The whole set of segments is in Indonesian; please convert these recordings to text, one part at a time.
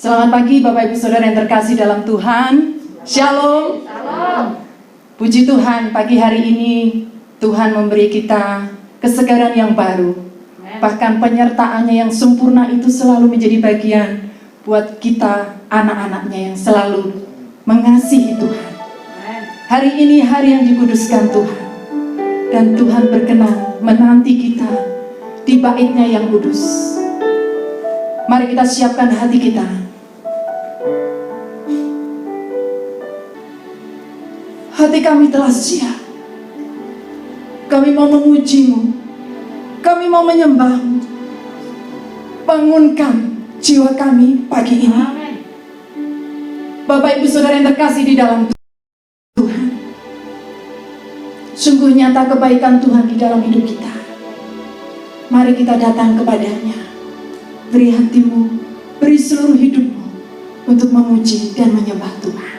Selamat pagi Bapak Ibu Saudara yang terkasih dalam Tuhan. Shalom. Puji Tuhan, pagi hari ini Tuhan memberi kita kesegaran yang baru. Bahkan penyertaannya yang sempurna itu selalu menjadi bagian buat kita anak-anaknya yang selalu mengasihi Tuhan. Hari ini hari yang dikuduskan Tuhan. Dan Tuhan berkenan menanti kita di bait-Nya yang kudus. Mari kita siapkan hati kita. Hati kami telah siap. Kami mau memuji-Mu. Kami mau menyembah-Mu. Bangunkan jiwa kami pagi ini. Bapak Ibu Saudara yang terkasih di dalam Tuhan. Sungguh nyata kebaikan Tuhan di dalam hidup kita. Mari kita datang kepada-Nya. Beri hatimu, beri seluruh hidupmu untuk memuji dan menyembah Tuhan.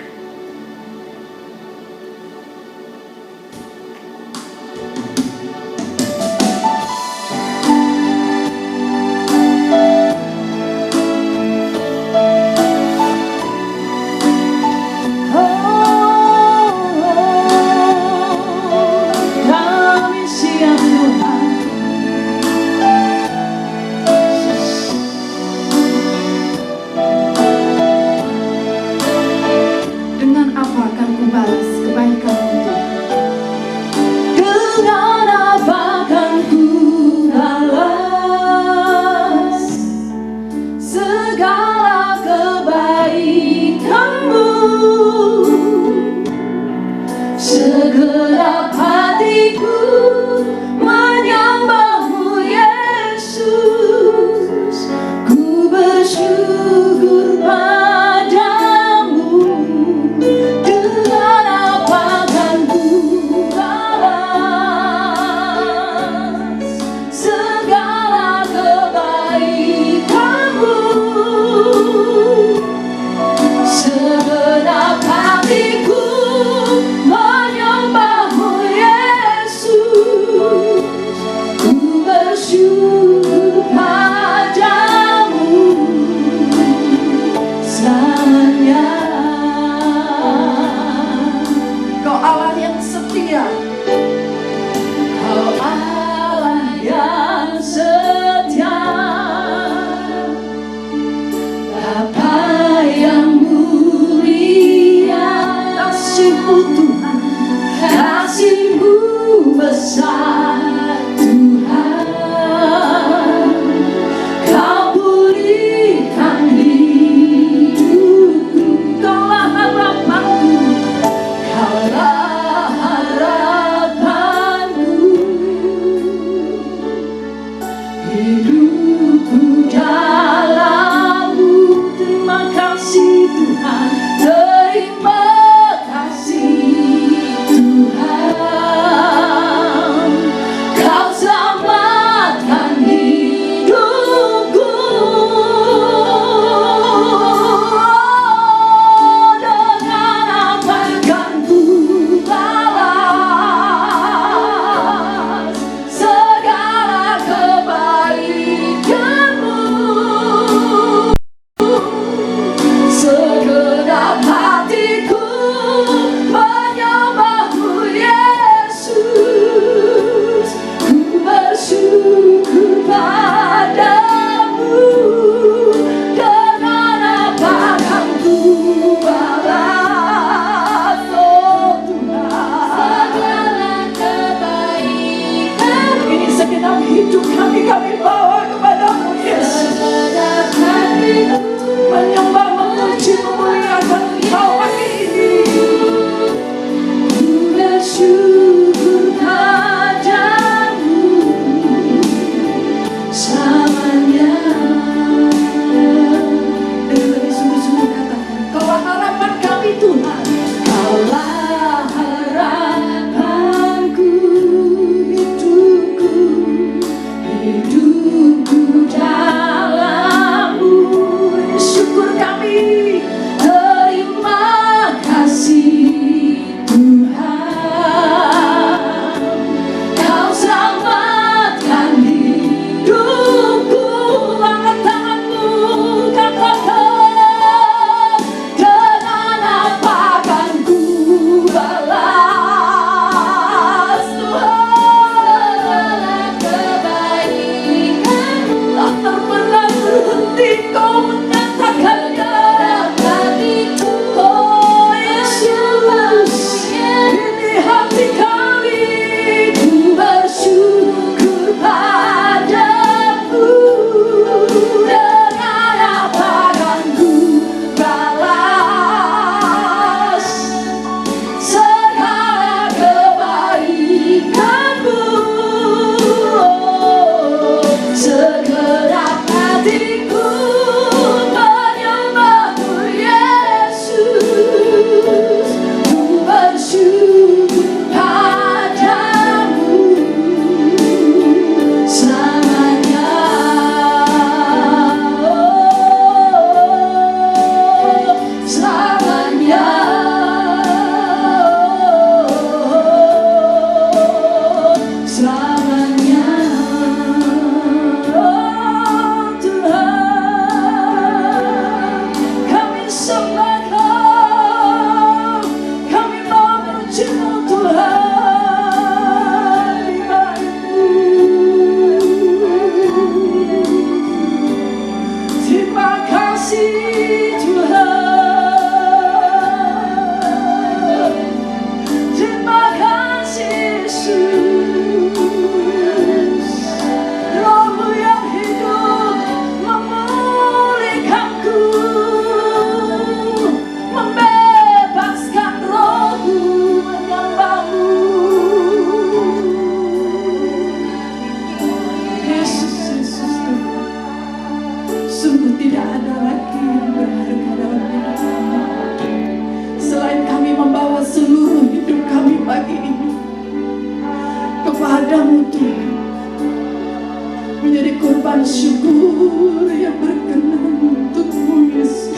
ucapan syukur yang berkenan untukmu Yesus.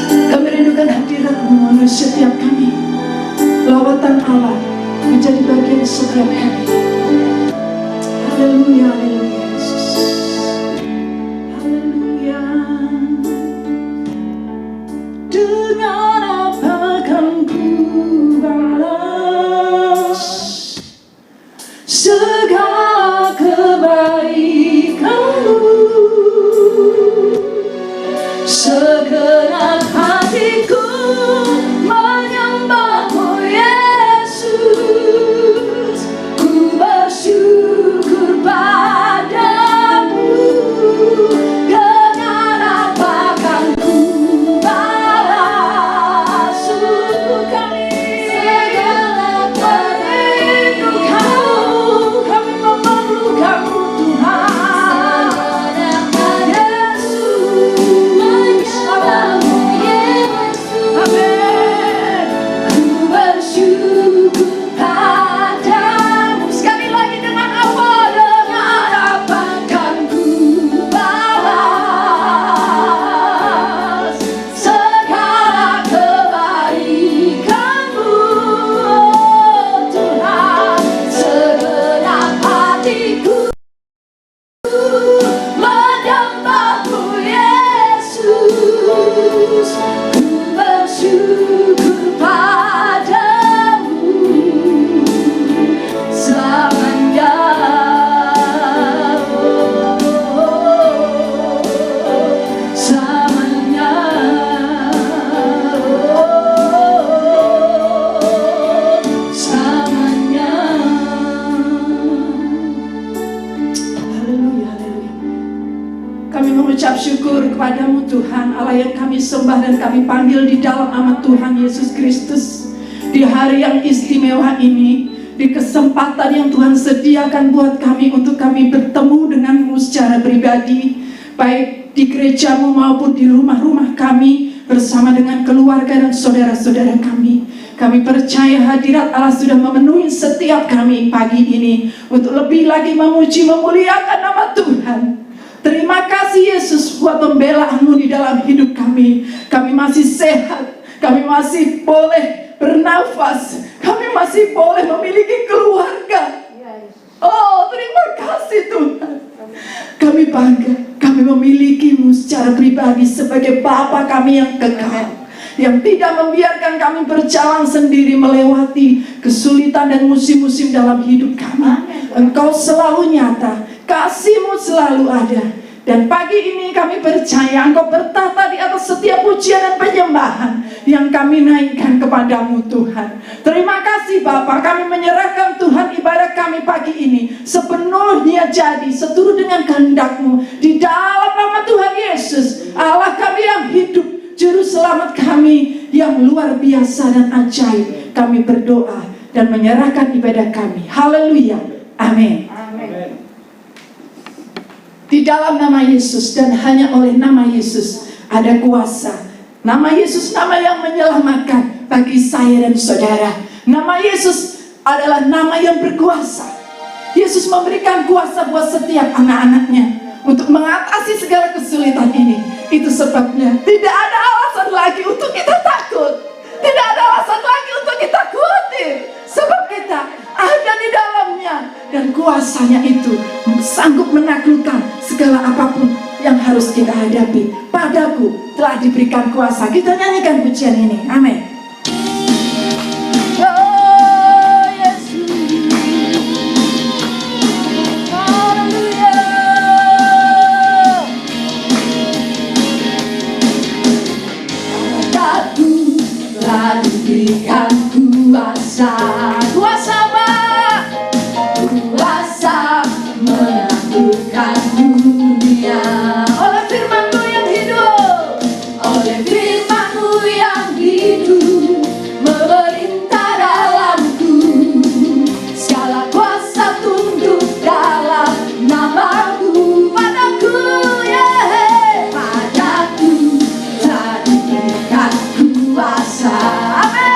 Kami rindukan hadirat-Mu memenuhi setiap kami. Lawatan Allah menjadi bagian setiap kami. Haleluya, haleluya Yesus. Haleluya. Dengan apa akan ku balas segala kebaikan-Mu? Segenap hatiku menyembah-Mu Yesus. Ku bersyukur padamu. Dengan apa akan ku balas syukur kami? Segala kerinduan-Mu, kami memerlukan-Mu Tuhan. Amin. Ku bersyukur padamu. Sekali lagi, dengan apa kan ku balas segala kebaikan-Mu, Tuhan. Segenap hatiku menyembah-Mu Yesus. Ku bersyukur padamu selamanya. Selamanya. Selamanya. Haleluya, haleluya. Kami mengucap syukur kepadamu Tuhan Allah yang kami sembah dan kami panggil di dalam nama Tuhan Yesus Kristus. Di hari yang istimewa ini, di kesempatan yang Tuhan sediakan buat kami untuk kami bertemu denganmu secara pribadi, baik di gerejamu maupun di rumah-rumah kami bersama dengan keluarga dan saudara-saudara kami. Kami percaya hadirat Allah sudah memenuhi setiap kami pagi ini untuk lebih lagi memuji memuliakan nama Tuhan. Terima kasih Yesus buat pembelaanmu di dalam hidup kami. Kami masih sehat, kami masih boleh bernafas, kami masih boleh memiliki keluarga. Oh, terima kasih Tuhan. Kami bangga, kami memilikimu secara pribadi sebagai Bapa kami yang kekal, yang tidak membiarkan kami berjalan sendiri melewati kesulitan dan musim-musim dalam hidup kami. Engkau selalu nyata, kasih-Mu selalu ada. Dan pagi ini kami percaya Engkau bertata di atas setiap pujian dan penyembahan yang kami naikkan kepadamu Tuhan. Terima kasih Bapa, kami menyerahkan Tuhan ibadah kami pagi ini sepenuhnya jadi seturut dengan kehendak-Mu di dalam nama Tuhan Yesus, Allah kami yang hidup, Juru Selamat kami yang luar biasa dan ajaib. Kami berdoa dan menyerahkan ibadah kami. Haleluya, amin. Di dalam nama Yesus dan hanya oleh nama Yesus ada kuasa. Nama Yesus nama yang menyelamatkan bagi saya dan saudara. Nama Yesus adalah nama yang berkuasa. Yesus memberikan kuasa buat setiap anak-anaknya untuk mengatasi segala kesulitan ini. Itu sebabnya tidak ada alasan lagi untuk kita takut. Tidak ada alasan lagi untuk kita khawatir. Sebab kita ada di dalamnya. Dan kuasanya itu sanggup menaklukkan segala apapun yang harus kita hadapi. Padaku telah diberikan kuasa. Kita nyanyikan pujian ini. Amin. Oh Yesus. Haleluya. Padaku telah diberikan kuasa. Kuasa apa? Kuasa menaklukkan dunia. Oleh firman-Mu yang hidup, oleh firman-Mu yang hidup, memerintah dalamku. Segala kuasa tunduk dalam nama-Mu. Padaku, yeah, padaku telah diberikan kuasa. Amin.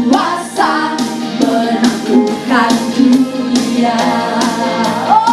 Kuasa menaklukkan dunia. Oh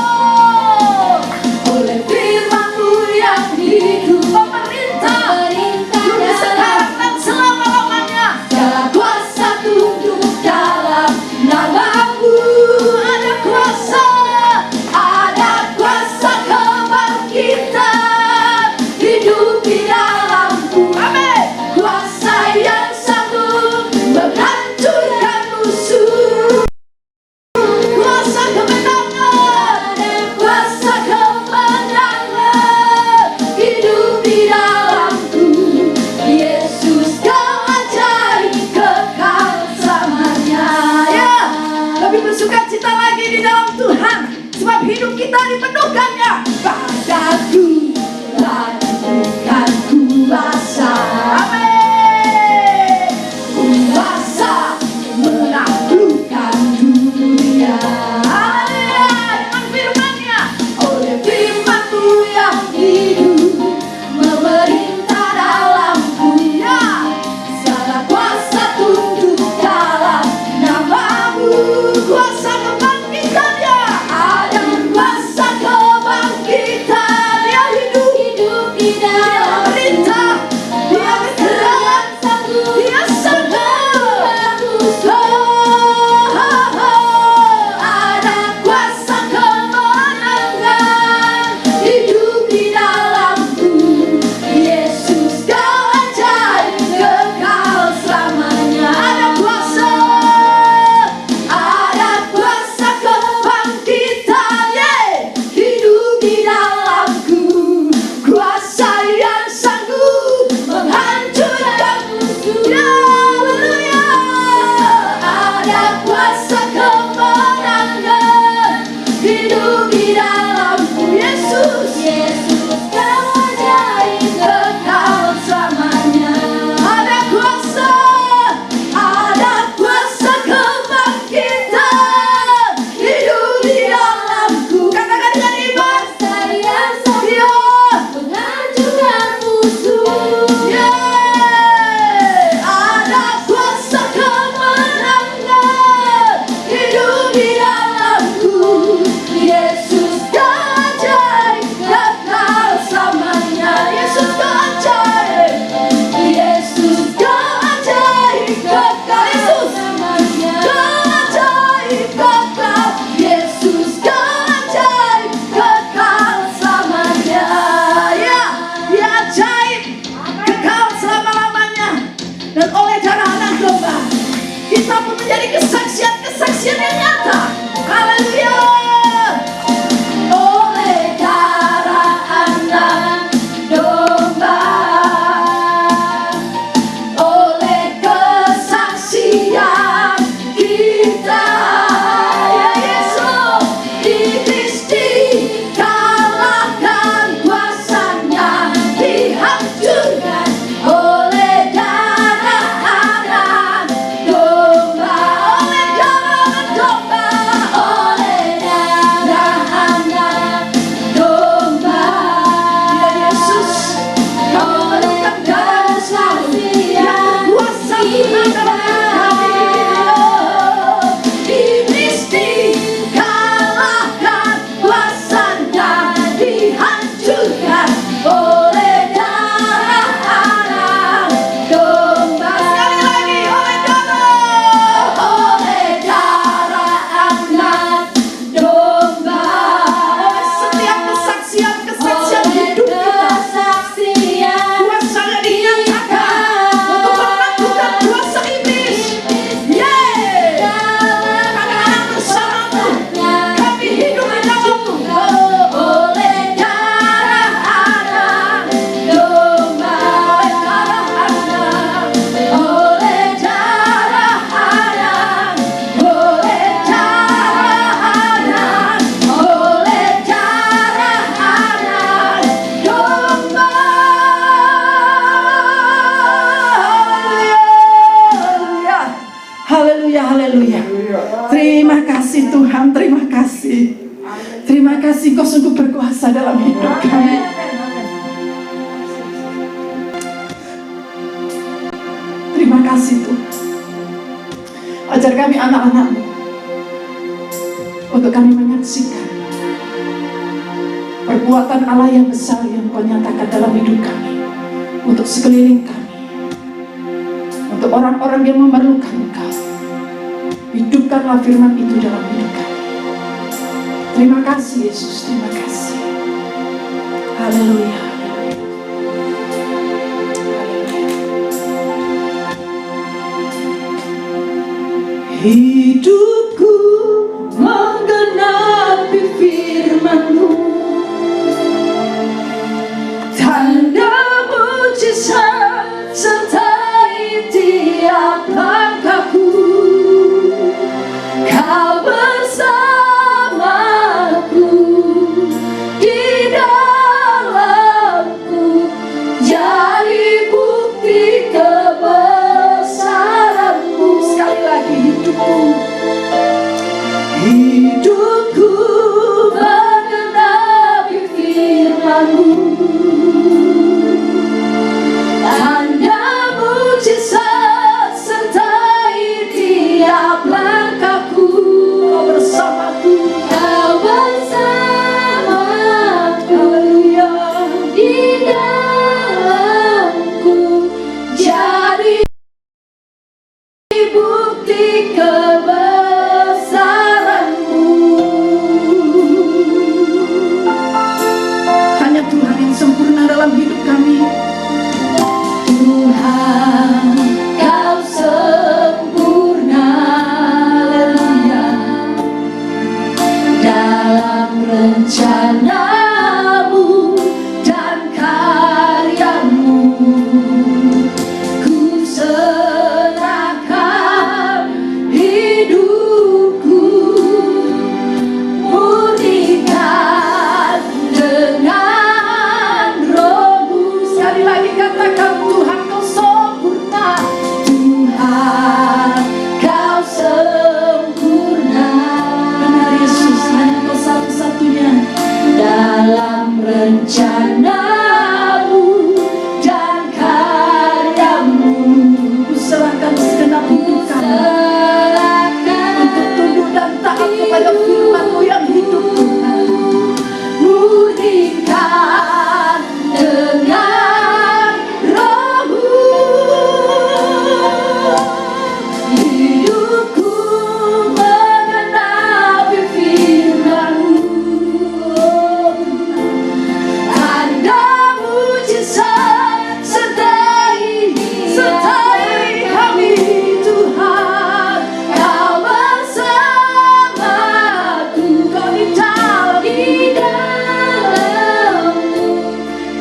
sekali penuhkannya. Padaku bukan kuasa, amin, kuasa menaklukkan dunia. Haleluya, dengan firman-Nya, oleh firman-Mu yang hidup memerintah dalamku, ya, segala kuasa tunduk dalam nama-Mu. Kuasa kebangkitannya, ada kuasa kebangkitan. Dia hidup di dalam perintah, dia bergerak, dia sanggup. Ada kuasa kemenangan hidup di dalamku. Yesus kau ajaib, kekal selamanya. Ada kuasa kebangkitan, hidup di dalamku. Kuasa yang sanggup menghancurkan musuh. Haleluya. Ada kuasa kemenangan hidup di dalamku. Yesus kau ajaib, kekal selamanya. Ada kuasa kebangkitan hidup di dalamku. Katakan dengan iman, saya sanggup menghancurkan musuh. Ada kuasa kemenangan hidup di dalamku. Yesus kau ajaib, kekal selamanya. Yesus kau ajaib, Yesus kau ajaib, kekal. Yesus kau ajaib, kekal. Yesus kau ajaib, kekal selamanya. Ya, dia ajaib, kekal selama-lamanya. Dan oleh darah Anak Domba, kita pun menjadi kesaksian yang nyata. Haleluya. Oleh darah Anak Domba, oleh kesaksian kita, ya Yesus, iblis dikalahkan, kuasanya dihancurkan. Oleh darah Anak Domba, oleh darah Anak Domba, oleh darah Anak Domba, ya Yesus, kau menekan darah-Mu yang kuasa menangkan kami. Iblis dikalahkan, kuasanya dihancurkan. Oleh darah Anak Domba. Sekali lagi, oleh darah Anak Domba, oleh setiap kesaksian hidup kita, kuasanya dinyatakan untuk menaklukkan kuasa iblis. Anak-anak bersama-Mu, kami hidup di dalam-Mu. Oleh darah Anak Domba, oleh darah Anak, oleh darah Anak, oleh darah Anak, oleh darah Anak Domba. Haleluya, haleluya, haleluya. Terima kasih Tuhan, terima kasih. Terima kasih, Kau sungguh berkuasa dalam hidup kami. Terima kasih Tuhan. Ajar kami anak-anak-Mu untuk kami menyaksikan perbuatan Allah yang besar yang Kau nyatakan dalam hidup kami, untuk sekeliling kami, untuk orang-orang yang memerlukan Engkau. Hidupkanlah firman itu dalam hidup kami. Terima kasih Yesus, terima kasih. Haleluya. Hidupku menggenapi firman-Mu, tanda mujizat sertai tiap langkahku. Kau bersamaku rencanamu dan karyamu. Ku serahkan hidupku, murnikan dengan rohmu. Sekali lagi katakan, Tuhan kau sempurna, Tuhan kau sempurna. Benar Yesus, hanya kau satu-satunya. Dalam rencanamu dan karyamu, ku serahkan segenap hidup kami untuk tunduk dan taat kepada firman-Mu yang hidup, Tuhan. Murnikan dengan rohmu hidupku, mengenapi firman-Mu. Tanda mujizat sertai kami, Tuhan. Kau bersamaku, Kau di dalammu,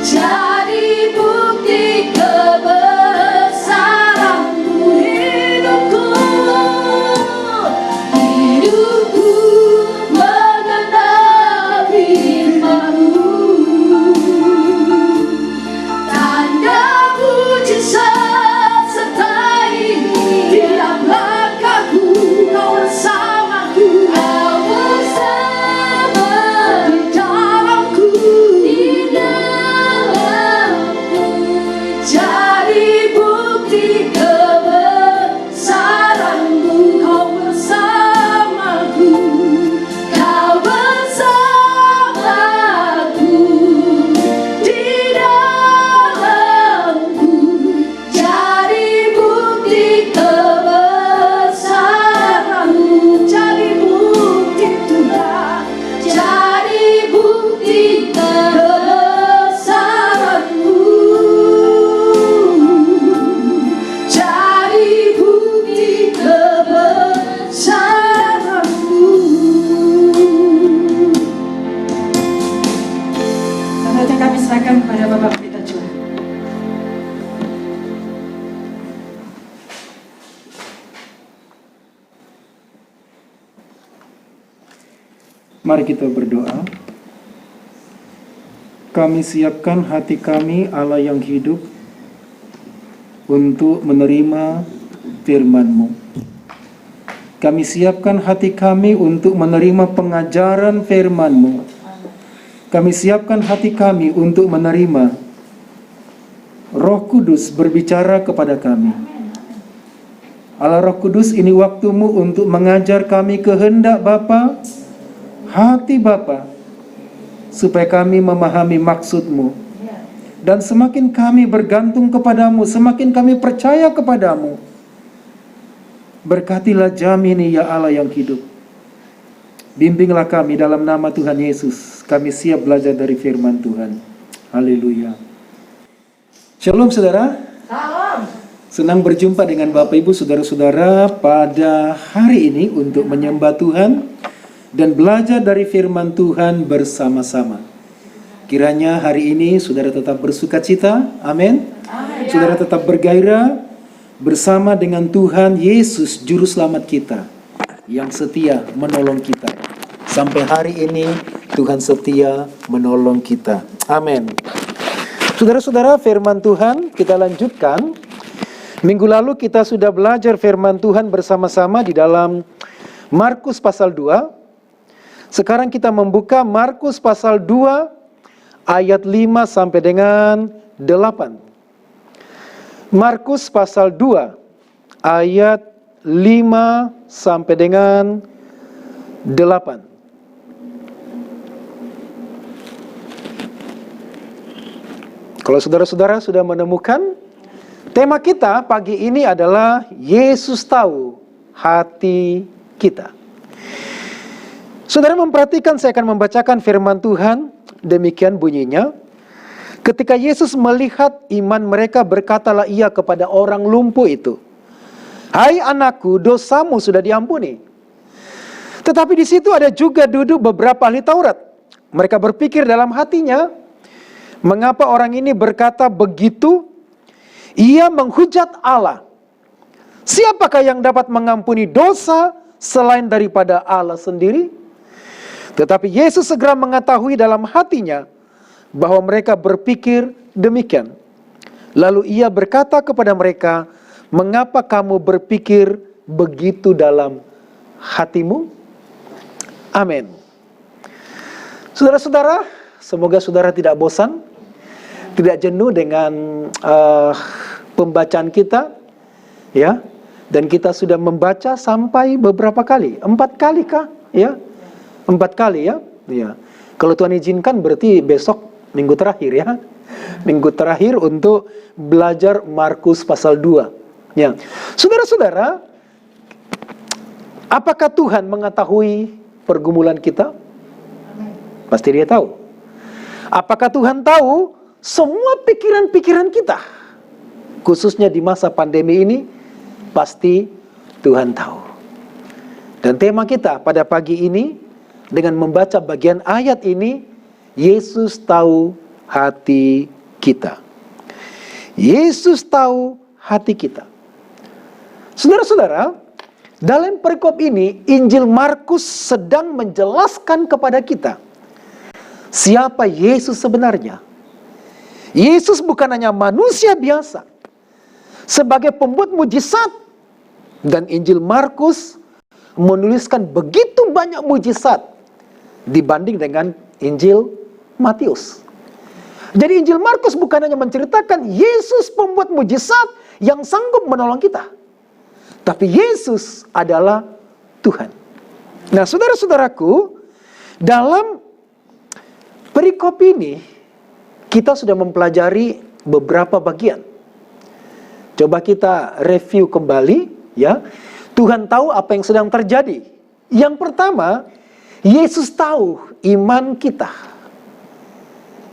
jadi bukti kebesaran-Mu. Hidupku mengenapi firman-Mu. Tanda mujizat sertai tiap langkahku, Kau bersamaku, Kau bersama di dalamku, jadi bukti kebesaran-Mu. Kau bersamaku, Kau bersamaku di dalamku, jadi bukti kebesaran-Mu. Jadi bukti Tuhan, jadi bukti kebesaran-Mu. Jadi bukti kebesaran-Mu. Selanjutnya kami serahkan kepada Bapak Pendeta Joel. Mari kita berdoa. Kami siapkan hati kami, Allah yang hidup, untuk menerima firman-Mu. Kami siapkan hati kami untuk menerima pengajaran firman-Mu. Kami siapkan hati kami untuk menerima Roh Kudus berbicara kepada kami. Allah Roh Kudus, ini waktu-Mu untuk mengajar kami kehendak Bapa, hati Bapa, supaya kami memahami maksud-Mu. Dan semakin kami bergantung kepadamu, semakin kami percaya kepadamu. Berkatilah jam ini ya Allah yang hidup. Bimbinglah kami dalam nama Tuhan Yesus. Kami siap belajar dari firman Tuhan. Haleluya. Shalom saudara. Salam. Senang berjumpa dengan Bapak Ibu saudara-saudara pada hari ini untuk menyembah Tuhan dan belajar dari firman Tuhan bersama-sama. Kiranya hari ini saudara tetap bersuka cita, amin. Saudara tetap bergairah bersama dengan Tuhan Yesus Juru Selamat kita, yang setia menolong kita. Sampai hari ini Tuhan setia menolong kita, amin. Saudara-saudara, firman Tuhan kita lanjutkan. Minggu lalu kita sudah belajar firman Tuhan bersama-sama di dalam Markus pasal 2. Sekarang kita membuka Markus pasal 2 ayat 5 sampai dengan 8. Markus pasal 2 ayat 5 sampai dengan 8. Kalau saudara-saudara sudah menemukan, tema kita pagi ini adalah Yesus tahu hati kita. Saudara memperhatikan, saya akan membacakan firman Tuhan, demikian bunyinya. Ketika Yesus melihat iman mereka, berkatalah ia kepada orang lumpuh itu, "Hai anakku, dosamu sudah diampuni." Tetapi di situ ada juga duduk beberapa ahli Taurat. mereka berpikir dalam hatinya, mengapa orang ini berkata begitu? Ia menghujat Allah. Siapakah yang dapat mengampuni dosa selain daripada Allah sendiri? Tetapi Yesus segera mengetahui dalam hatinya bahwa mereka berpikir demikian. Lalu ia berkata kepada mereka, mengapa kamu berpikir begitu dalam hatimu? Amin. Saudara-saudara, semoga saudara tidak bosan, tidak jenuh dengan pembacaan kita, ya. Dan kita sudah membaca sampai beberapa kali, 4 kali kah? Ya, 4 kali ya. Ya. Kalau Tuhan izinkan berarti besok minggu terakhir ya. Minggu terakhir untuk belajar Markus pasal 2. Ya. Saudara-saudara, apakah Tuhan mengetahui pergumulan kita? Pasti Dia tahu. Apakah Tuhan tahu semua pikiran-pikiran kita? Khususnya di masa pandemi ini, pasti Tuhan tahu. Dan tema kita pada pagi ini, dengan membaca bagian ayat ini, Yesus tahu hati kita. Yesus tahu hati kita. Saudara-saudara, dalam perikop ini, Injil Markus sedang menjelaskan kepada kita siapa Yesus sebenarnya. Yesus bukan hanya manusia biasa, sebagai pembuat mujizat. Dan Injil Markus menuliskan begitu banyak mujizat dibanding dengan Injil Matius. Jadi Injil Markus bukan hanya menceritakan Yesus pembuat mujizat yang sanggup menolong kita, tapi Yesus adalah Tuhan. Nah, saudara-saudaraku, dalam perikop ini kita sudah mempelajari beberapa bagian. Coba kita review kembali ya. Tuhan tahu apa yang sedang terjadi. Yang pertama, Yesus tahu iman kita.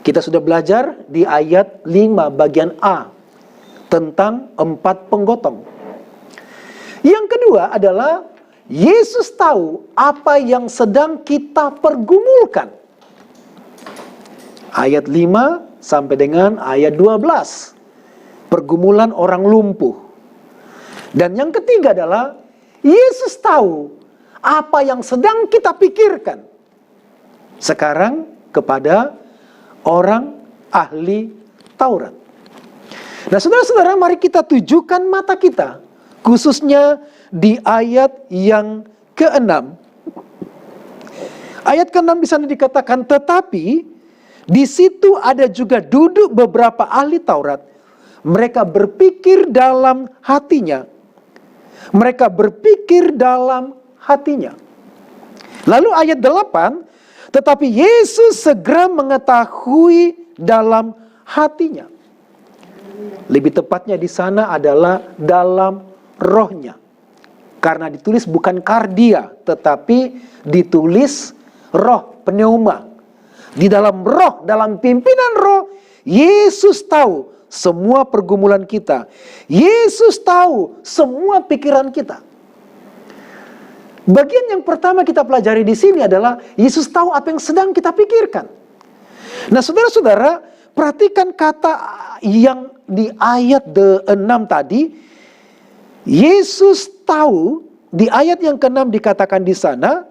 Kita sudah belajar di ayat 5 bagian A tentang 4 penggotong. Yang kedua adalah Yesus tahu apa yang sedang kita pergumulkan. Ayat 5 sampai dengan ayat 12. Pergumulan orang lumpuh. Dan yang ketiga adalah Yesus tahu apa yang sedang kita pikirkan sekarang kepada orang ahli Taurat. Nah, saudara-saudara, mari kita tujukan mata kita khususnya di ayat yang ke-6. Ayat ke-6 di sana dikatakan, tetapi di situ ada juga duduk beberapa ahli Taurat. Mereka berpikir dalam hatinya. Mereka berpikir dalam hatinya. Lalu ayat 8, tetapi Yesus segera mengetahui dalam hatinya. Lebih tepatnya di sana adalah dalam rohnya. Karena ditulis bukan kardia, tetapi ditulis roh, pneuma. Di dalam roh, dalam pimpinan roh, Yesus tahu semua pergumulan kita. Yesus tahu semua pikiran kita. Bagian yang pertama kita pelajari di sini adalah Yesus tahu apa yang sedang kita pikirkan. Nah, saudara-saudara, perhatikan kata yang di ayat 6 tadi. Yesus tahu, di ayat yang ke-6 dikatakan di sana,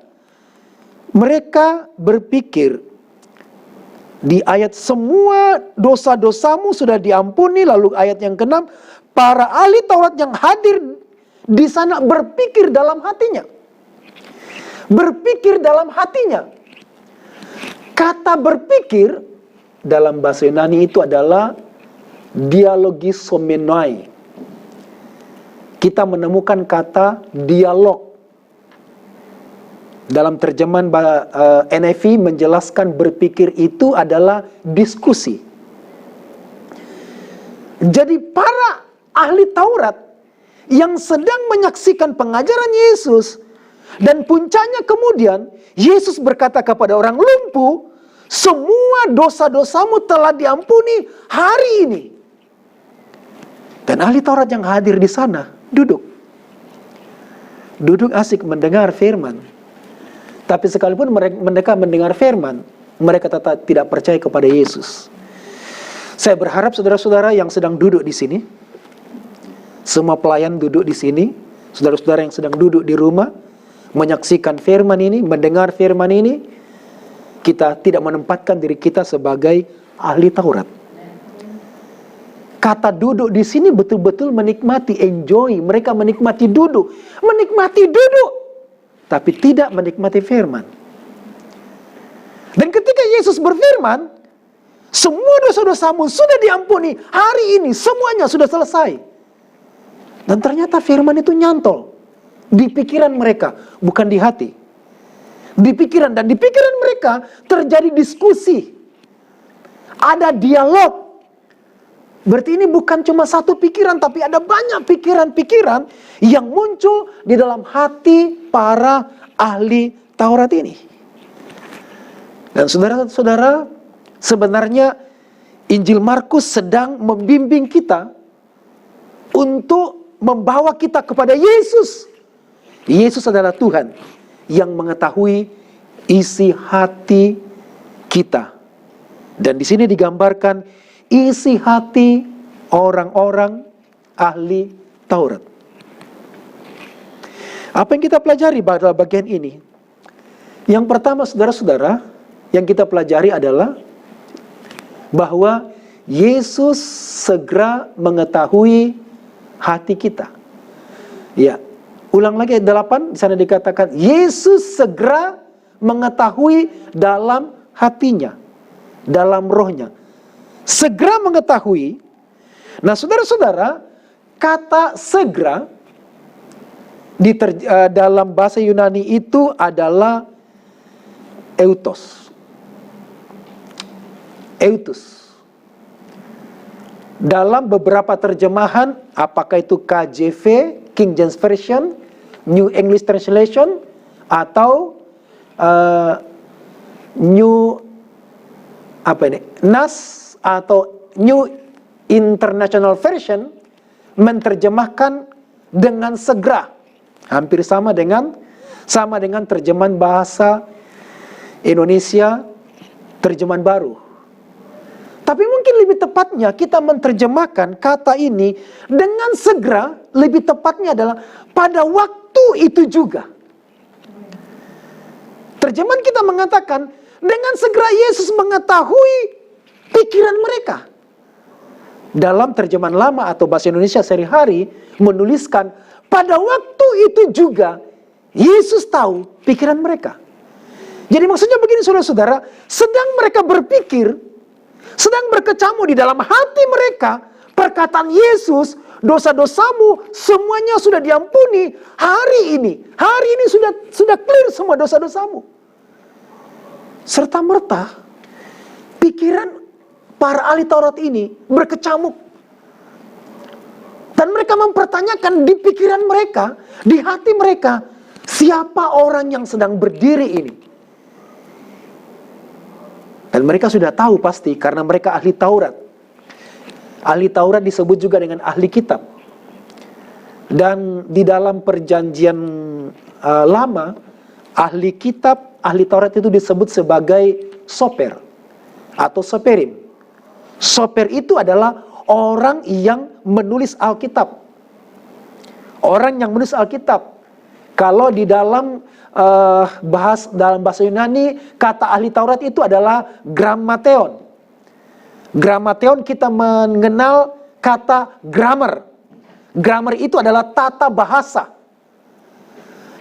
mereka berpikir, di ayat semua dosa-dosamu sudah diampuni. Lalu ayat yang ke-6, para ahli Taurat yang hadir di sana berpikir dalam hatinya. Berpikir dalam hatinya. Kata berpikir dalam bahasa Yunani itu adalah dialogisomenoi. Kita menemukan kata dialog. Dalam terjemahan NIV menjelaskan berpikir itu adalah diskusi. Jadi para ahli Taurat yang sedang menyaksikan pengajaran Yesus, dan puncaknya kemudian Yesus berkata kepada orang lumpuh, semua dosa-dosamu telah diampuni hari ini. Dan ahli Taurat yang hadir di sana duduk asik mendengar firman. Tapi sekalipun mereka mendengar firman, mereka tetap tidak percaya kepada Yesus. Saya berharap saudara-saudara yang sedang duduk di sini, semua pelayan duduk di sini, saudara-saudara yang sedang duduk di rumah, menyaksikan firman ini, mendengar firman ini, kita tidak menempatkan diri kita sebagai ahli Taurat. Kata duduk di sini betul-betul menikmati, enjoy. Mereka menikmati duduk, tapi tidak menikmati firman. Dan ketika Yesus berfirman, semua dosa-dosamu sudah diampuni, hari ini semuanya sudah selesai. Dan ternyata firman itu nyantol di pikiran mereka, bukan di hati. Di pikiran, dan di pikiran mereka terjadi diskusi. Ada dialog. Berarti ini bukan cuma satu pikiran, tapi ada banyak pikiran-pikiran yang muncul di dalam hati para ahli Taurat ini. Dan saudara-saudara, sebenarnya Injil Markus sedang membimbing kita untuk membawa kita kepada Yesus. Yesus adalah Tuhan yang mengetahui isi hati kita. Dan di sini digambarkan isi hati orang-orang ahli Taurat. Apa yang kita pelajari pada bagian ini? Yang pertama, saudara-saudara, yang kita pelajari adalah bahwa Yesus segera mengetahui hati kita. Ya, ulang lagi ayat 8, di sana dikatakan Yesus segera mengetahui dalam hatinya, dalam rohnya. Segera mengetahui. Nah, saudara-saudara, kata segera dalam bahasa Yunani itu adalah eutos. Eutus. Dalam beberapa terjemahan, apakah itu KJV, King James Version, New English Translation, atau NAS atau New International Version, menerjemahkan dengan segera. Hampir sama dengan terjemahan bahasa Indonesia, terjemahan baru. Tapi mungkin lebih tepatnya kita menerjemahkan kata ini dengan segera, lebih tepatnya adalah pada waktu itu juga. Terjemahan kita mengatakan dengan segera Yesus mengetahui pikiran mereka. Dalam terjemahan lama atau bahasa Indonesia sehari-hari menuliskan pada waktu itu juga Yesus tahu pikiran mereka. Jadi maksudnya begini saudara-saudara, sedang mereka berpikir, sedang berkecamuk di dalam hati mereka, perkataan Yesus, dosa-dosamu semuanya sudah diampuni hari ini sudah clear semua dosa-dosamu. Serta-merta pikiran para ahli Taurat ini berkecamuk. Dan mereka mempertanyakan di pikiran mereka, di hati mereka, siapa orang yang sedang berdiri ini? Dan mereka sudah tahu pasti karena mereka ahli Taurat. Ahli Taurat disebut juga dengan ahli kitab. Dan di dalam perjanjian lama, ahli kitab, ahli Taurat itu disebut sebagai soper atau soperim. Soper itu adalah orang yang menulis Alkitab. Orang yang menulis Alkitab. Kalau di dalam bahasa Yunani, kata ahli Taurat itu adalah grammateon. Grammateon kita mengenal kata grammar. Grammar itu adalah tata bahasa.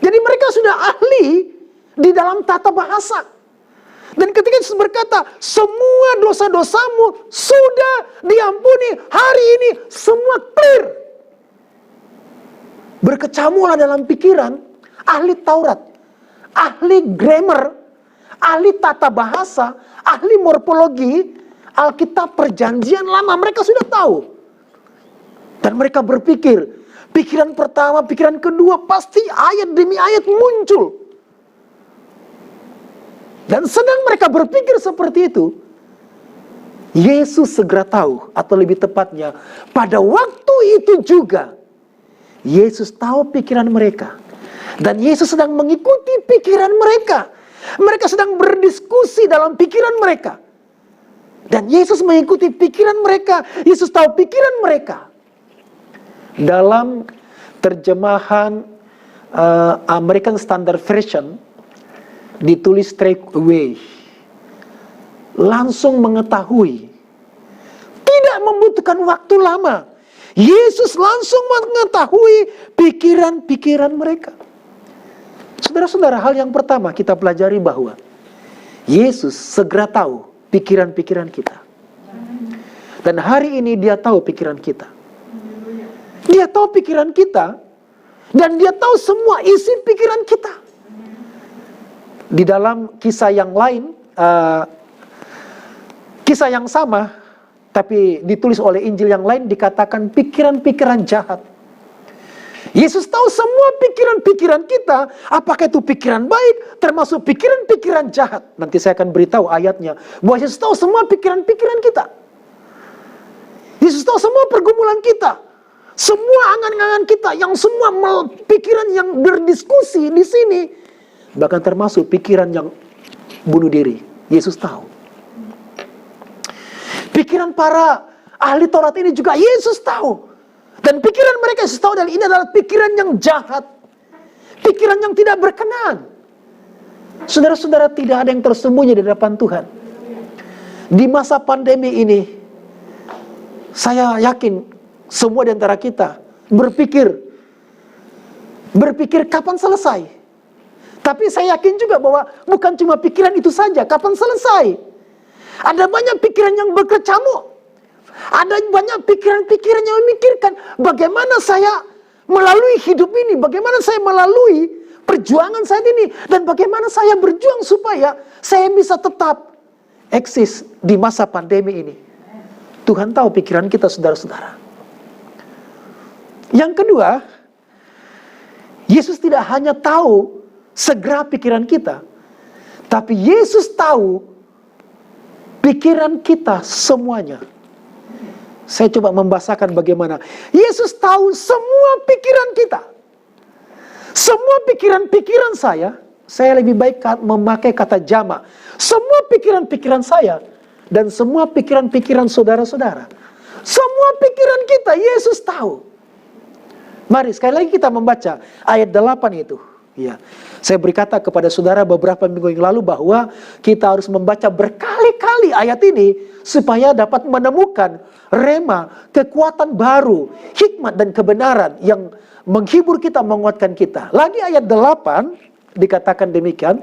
Jadi mereka sudah ahli di dalam tata bahasa. Dan ketika Yesus berkata, semua dosa-dosamu sudah diampuni hari ini, semua clear. Berkecamuklah dalam pikiran ahli Taurat, ahli grammar, ahli tata bahasa, ahli morfologi, Alkitab perjanjian lama, mereka sudah tahu. Dan mereka berpikir, pikiran pertama, pikiran kedua, pasti ayat demi ayat muncul. Dan sedang mereka berpikir seperti itu, Yesus segera tahu, atau lebih tepatnya, pada waktu itu juga, Yesus tahu pikiran mereka. Dan Yesus sedang mengikuti pikiran mereka. Mereka sedang berdiskusi dalam pikiran mereka. Dan Yesus mengikuti pikiran mereka. Yesus tahu pikiran mereka. Dalam terjemahan American Standard Version ditulis straight away. Langsung mengetahui. Tidak membutuhkan waktu lama. Yesus langsung mengetahui pikiran-pikiran mereka. Saudara-saudara, hal yang pertama kita pelajari bahwa Yesus segera tahu pikiran-pikiran kita. Dan hari ini dia tahu pikiran kita. Dia tahu pikiran kita. Dan dia tahu semua isi pikiran kita. Di dalam kisah yang lain, kisah yang sama, tapi ditulis oleh Injil yang lain, dikatakan pikiran-pikiran jahat. Yesus tahu semua pikiran-pikiran kita, apakah itu pikiran baik, termasuk pikiran-pikiran jahat. Nanti saya akan beritahu ayatnya, bahwa Yesus tahu semua pikiran-pikiran kita. Yesus tahu semua pergumulan kita, semua angan-angan kita, yang semua pikiran yang berdiskusi di sini, bahkan termasuk pikiran yang bunuh diri. Yesus tahu. Pikiran para ahli Taurat ini juga Yesus tahu. Dan pikiran mereka Yesus tahu, dan ini adalah pikiran yang jahat. Pikiran yang tidak berkenan. Saudara-saudara, tidak ada yang tersembunyi di hadapan Tuhan. Di masa pandemi ini, saya yakin semua di antara kita berpikir kapan selesai. Tapi saya yakin juga bahwa bukan cuma pikiran itu saja, kapan selesai. Ada banyak pikiran yang berkecamuk. Ada banyak pikiran-pikiran yang memikirkan bagaimana saya melalui hidup ini, bagaimana saya melalui perjuangan saat ini, dan bagaimana saya berjuang supaya saya bisa tetap eksis di masa pandemi ini. Tuhan tahu pikiran kita, saudara-saudara. Yang kedua, Yesus tidak hanya tahu segera pikiran kita, tapi Yesus tahu pikiran kita semuanya. Saya coba membahasakan bagaimana Yesus tahu semua pikiran kita. Semua pikiran-pikiran saya lebih baik memakai kata jamak. Semua pikiran-pikiran saya dan semua pikiran-pikiran saudara-saudara. Semua pikiran kita Yesus tahu. Mari sekali lagi kita membaca ayat 8 itu. Ya, saya berkata kepada saudara beberapa minggu yang lalu bahwa kita harus membaca berkali-kali ayat ini supaya dapat menemukan rema, kekuatan baru, hikmat dan kebenaran yang menghibur kita, menguatkan kita. Lagi ayat 8 dikatakan demikian,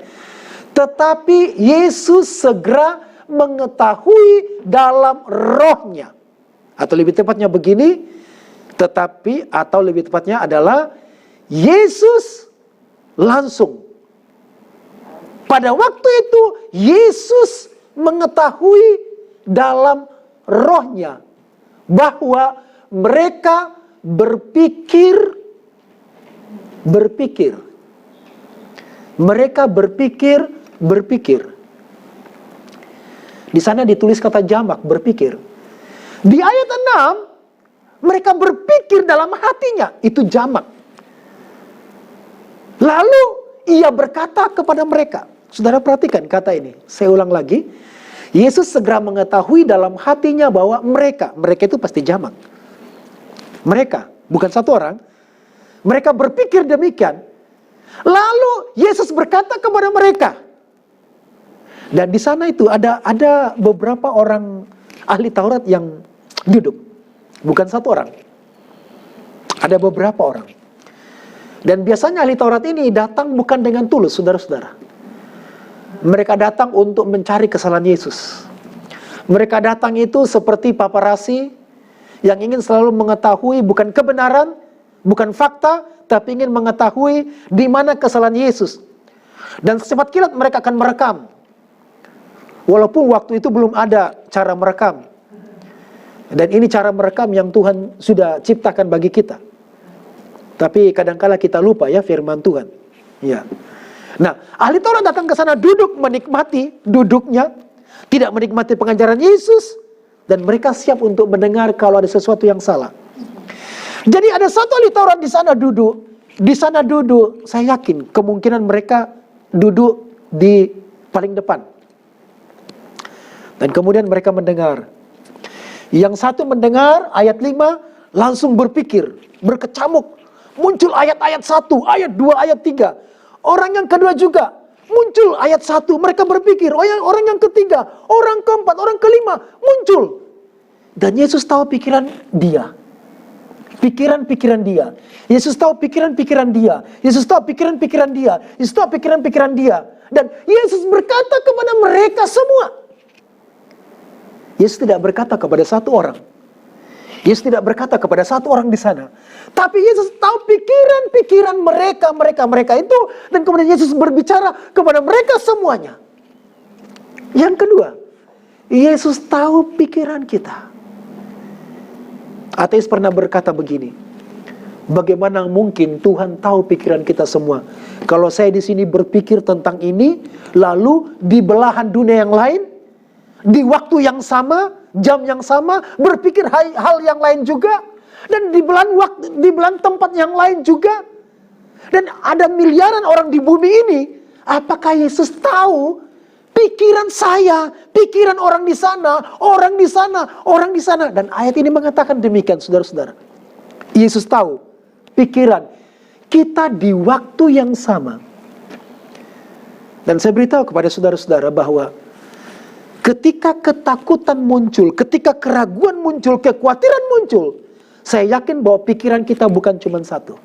tetapi Yesus segera mengetahui dalam rohnya. Atau lebih tepatnya begini, tetapi atau lebih tepatnya adalah Yesus langsung. Pada waktu itu Yesus mengetahui dalam rohnya bahwa mereka berpikir. Mereka berpikir. Di sana ditulis kata jamak, berpikir. Di ayat 6 mereka berpikir dalam hatinya, itu jamak. Lalu ia berkata kepada mereka. Saudara perhatikan kata ini. Saya ulang lagi. Yesus segera mengetahui dalam hatinya bahwa mereka itu pasti jamak. Mereka, bukan satu orang. Mereka berpikir demikian. Lalu Yesus berkata kepada mereka. Dan di sana itu ada beberapa orang ahli Taurat yang duduk. Bukan satu orang. Ada beberapa orang. Dan biasanya ahli Taurat ini datang bukan dengan tulus, saudara-saudara. Mereka datang untuk mencari kesalahan Yesus. Mereka datang itu seperti paparasi yang ingin selalu mengetahui bukan kebenaran, bukan fakta, tapi ingin mengetahui di mana kesalahan Yesus. Dan secepat kilat mereka akan merekam. Walaupun waktu itu belum ada cara merekam. Dan ini cara merekam yang Tuhan sudah ciptakan bagi kita. Tapi kadangkala kita lupa ya firman Tuhan. Ya. Nah, ahli Taurat datang ke sana duduk menikmati duduknya, tidak menikmati pengajaran Yesus, dan mereka siap untuk mendengar kalau ada sesuatu yang salah. Jadi ada satu ahli Taurat di sana duduk, saya yakin kemungkinan mereka duduk di paling depan. Dan kemudian mereka mendengar. Yang satu mendengar ayat 5, langsung berpikir, berkecamuk. Muncul ayat-ayat 1, ayat 2, ayat 3. Orang yang kedua juga muncul ayat 1, mereka berpikir. Orang yang ketiga, orang keempat, orang kelima muncul. Dan Yesus tahu pikiran dia. Pikiran-pikiran dia. Yesus tahu pikiran-pikiran dia. Yesus tahu pikiran-pikiran dia. Yesus tahu pikiran-pikiran dia. Dan Yesus berkata kepada mereka semua. Yesus tidak berkata kepada satu orang. Yesus tidak berkata kepada satu orang di sana. Tapi Yesus tahu pikiran-pikiran mereka itu. Dan kemudian Yesus berbicara kepada mereka semuanya. Yang kedua, Yesus tahu pikiran kita. Ateis pernah berkata begini, bagaimana mungkin Tuhan tahu pikiran kita semua? Kalau saya di sini berpikir tentang ini, lalu di belahan dunia yang lain, di waktu yang sama, jam yang sama, berpikir hal yang lain juga, dan di belahan tempat yang lain juga, dan ada miliaran orang di bumi ini. Apakah Yesus tahu pikiran saya, pikiran orang di sana, orang di sana, orang di sana? Dan ayat ini mengatakan demikian, saudara-saudara. Yesus tahu pikiran kita di waktu yang sama. Dan saya beritahu kepada saudara-saudara bahwa ketika ketakutan muncul, ketika keraguan muncul, kekhawatiran muncul, saya yakin bahwa pikiran kita bukan cuma satu.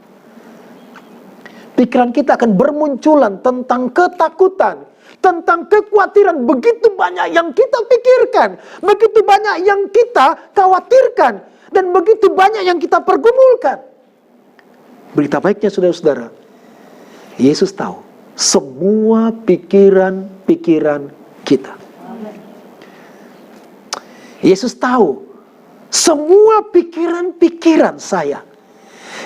Pikiran kita akan bermunculan tentang ketakutan, tentang kekhawatiran. Begitu banyak yang kita pikirkan, begitu banyak yang kita khawatirkan, dan begitu banyak yang kita pergumulkan. Berita baiknya saudara-saudara, Yesus tahu semua pikiran-pikiran kita. Yesus tahu semua pikiran-pikiran saya.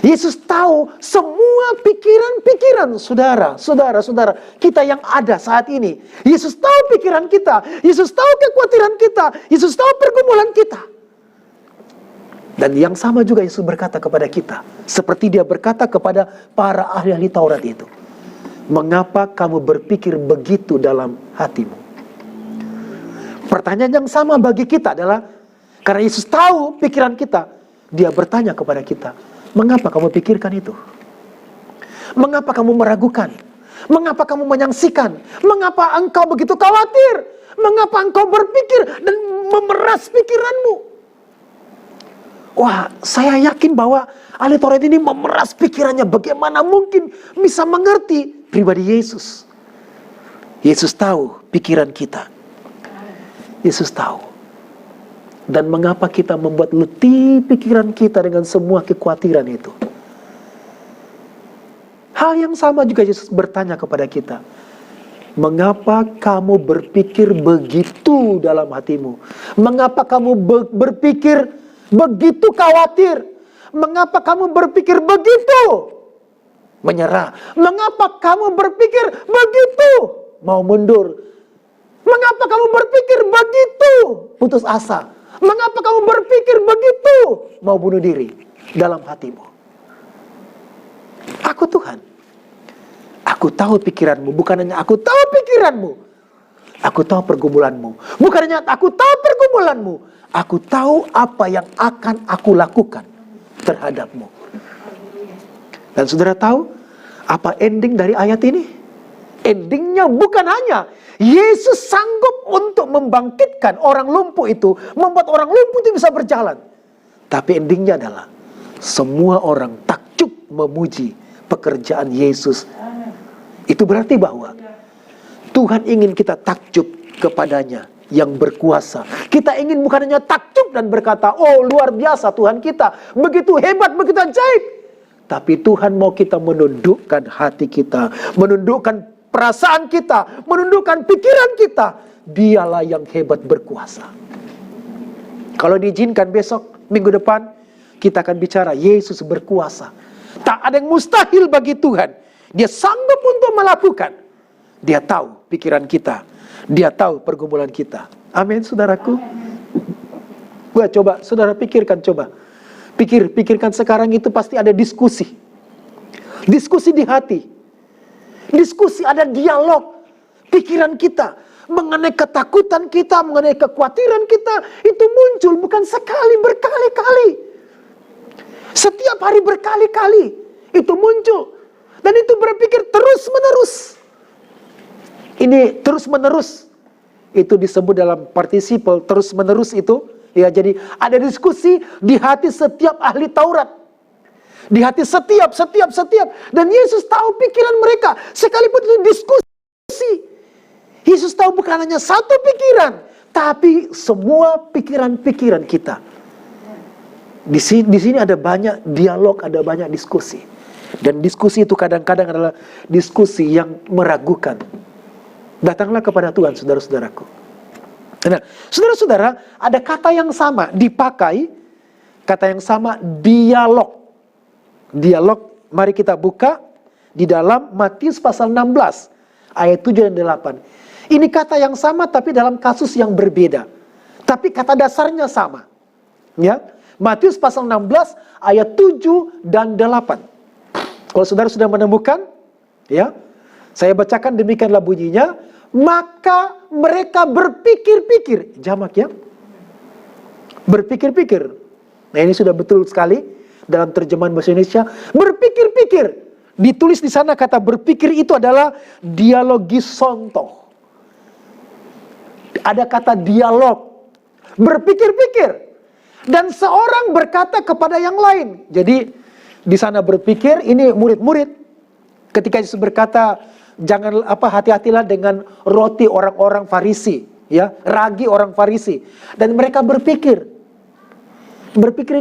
Yesus tahu semua pikiran-pikiran saudara-saudara kita yang ada saat ini. Yesus tahu pikiran kita. Yesus tahu kekhawatiran kita. Yesus tahu pergumulan kita. Dan yang sama juga Yesus berkata kepada kita, seperti dia berkata kepada para ahli-ahli Taurat itu. Mengapa kamu berpikir begitu dalam hatimu? Pertanyaan yang sama bagi kita adalah, karena Yesus tahu pikiran kita, dia bertanya kepada kita, mengapa kamu pikirkan itu? Mengapa kamu meragukan? Mengapa kamu menyaksikan? Mengapa engkau begitu khawatir? Mengapa engkau berpikir dan memeras pikiranmu? Wah, saya yakin bahwa ahli Taurat ini memeras pikirannya. Bagaimana mungkin bisa mengerti pribadi Yesus? Yesus tahu pikiran kita. Yesus tahu. Dan mengapa kita membuat letih pikiran kita dengan semua kekhawatiran itu? Hal yang sama juga Yesus bertanya kepada kita. Mengapa kamu berpikir begitu dalam hatimu? Mengapa kamu berpikir begitu khawatir? Mengapa kamu berpikir begitu menyerah? Mengapa kamu berpikir begitu mau mundur? Mengapa kamu berpikir begitu putus asa? Mengapa kamu berpikir begitu mau bunuh diri dalam hatimu? Aku Tuhan. Aku tahu pikiranmu. Bukan hanya aku tahu pikiranmu, aku tahu pergumulanmu. Bukan hanya aku tahu pergumulanmu, aku tahu apa yang akan aku lakukan terhadapmu. Dan saudara tahu apa ending dari ayat ini? Endingnya bukan hanya Yesus sanggup untuk membangkitkan orang lumpuh itu, membuat orang lumpuh itu bisa berjalan. Tapi endingnya adalah semua orang takjub memuji pekerjaan Yesus. Itu berarti bahwa Tuhan ingin kita takjub kepadanya yang berkuasa. Kita ingin bukan hanya takjub dan berkata, oh luar biasa Tuhan kita, begitu hebat, begitu ajaib. Tapi Tuhan mau kita menundukkan hati kita, menundukkan perasaan kita, menundukkan pikiran kita. Dialah yang hebat berkuasa. Kalau diizinkan besok, minggu depan, kita akan bicara Yesus berkuasa. Tak ada yang mustahil bagi Tuhan. Dia sanggup untuk melakukan. Dia tahu pikiran kita. Dia tahu pergumulan kita. Amin, saudaraku. Coba, saudara pikirkan, coba. Pikirkan sekarang itu pasti ada diskusi. Diskusi di hati. Diskusi, ada dialog. pikiran kita, mengenai ketakutan kita, mengenai kekhawatiran kita, itu muncul bukan sekali, berkali-kali. Setiap hari berkali-kali itu muncul. Dan itu berpikir terus-menerus. Ini terus-menerus. Itu disebut dalam participle terus-menerus itu. Ya, jadi ada diskusi di hati setiap ahli Taurat. Di hati setiap. Dan Yesus tahu pikiran mereka. Sekalipun itu diskusi. Yesus tahu bukan hanya satu pikiran, tapi semua pikiran-pikiran kita. Di sini ada banyak dialog, ada banyak diskusi. Dan diskusi itu kadang-kadang adalah diskusi yang meragukan. Datanglah kepada Tuhan, saudara-saudaraku. Nah, saudara-saudara, ada kata yang sama dipakai, kata yang sama dialog. Dialog, mari kita buka di dalam Matius pasal 16, ayat 7 dan 8. Ini kata yang sama tapi dalam kasus yang berbeda. Tapi kata dasarnya sama. Ya, Matius pasal 16 ayat 7 dan 8. Kalau saudara sudah menemukan, ya, saya bacakan demikianlah bunyinya. Maka mereka berpikir-pikir, jamak ya, berpikir-pikir. Nah, ini sudah betul sekali dalam terjemahan bahasa Indonesia. Berpikir-pikir, ditulis di sana kata berpikir itu adalah dialogisonto. Ada kata dialog, berpikir-pikir, dan seorang berkata kepada yang lain. Jadi di sana berpikir, ini murid-murid. Ketika Yesus berkata, jangan hati-hatilah dengan roti orang-orang Farisi, ya, ragi orang Farisi. Dan mereka berpikir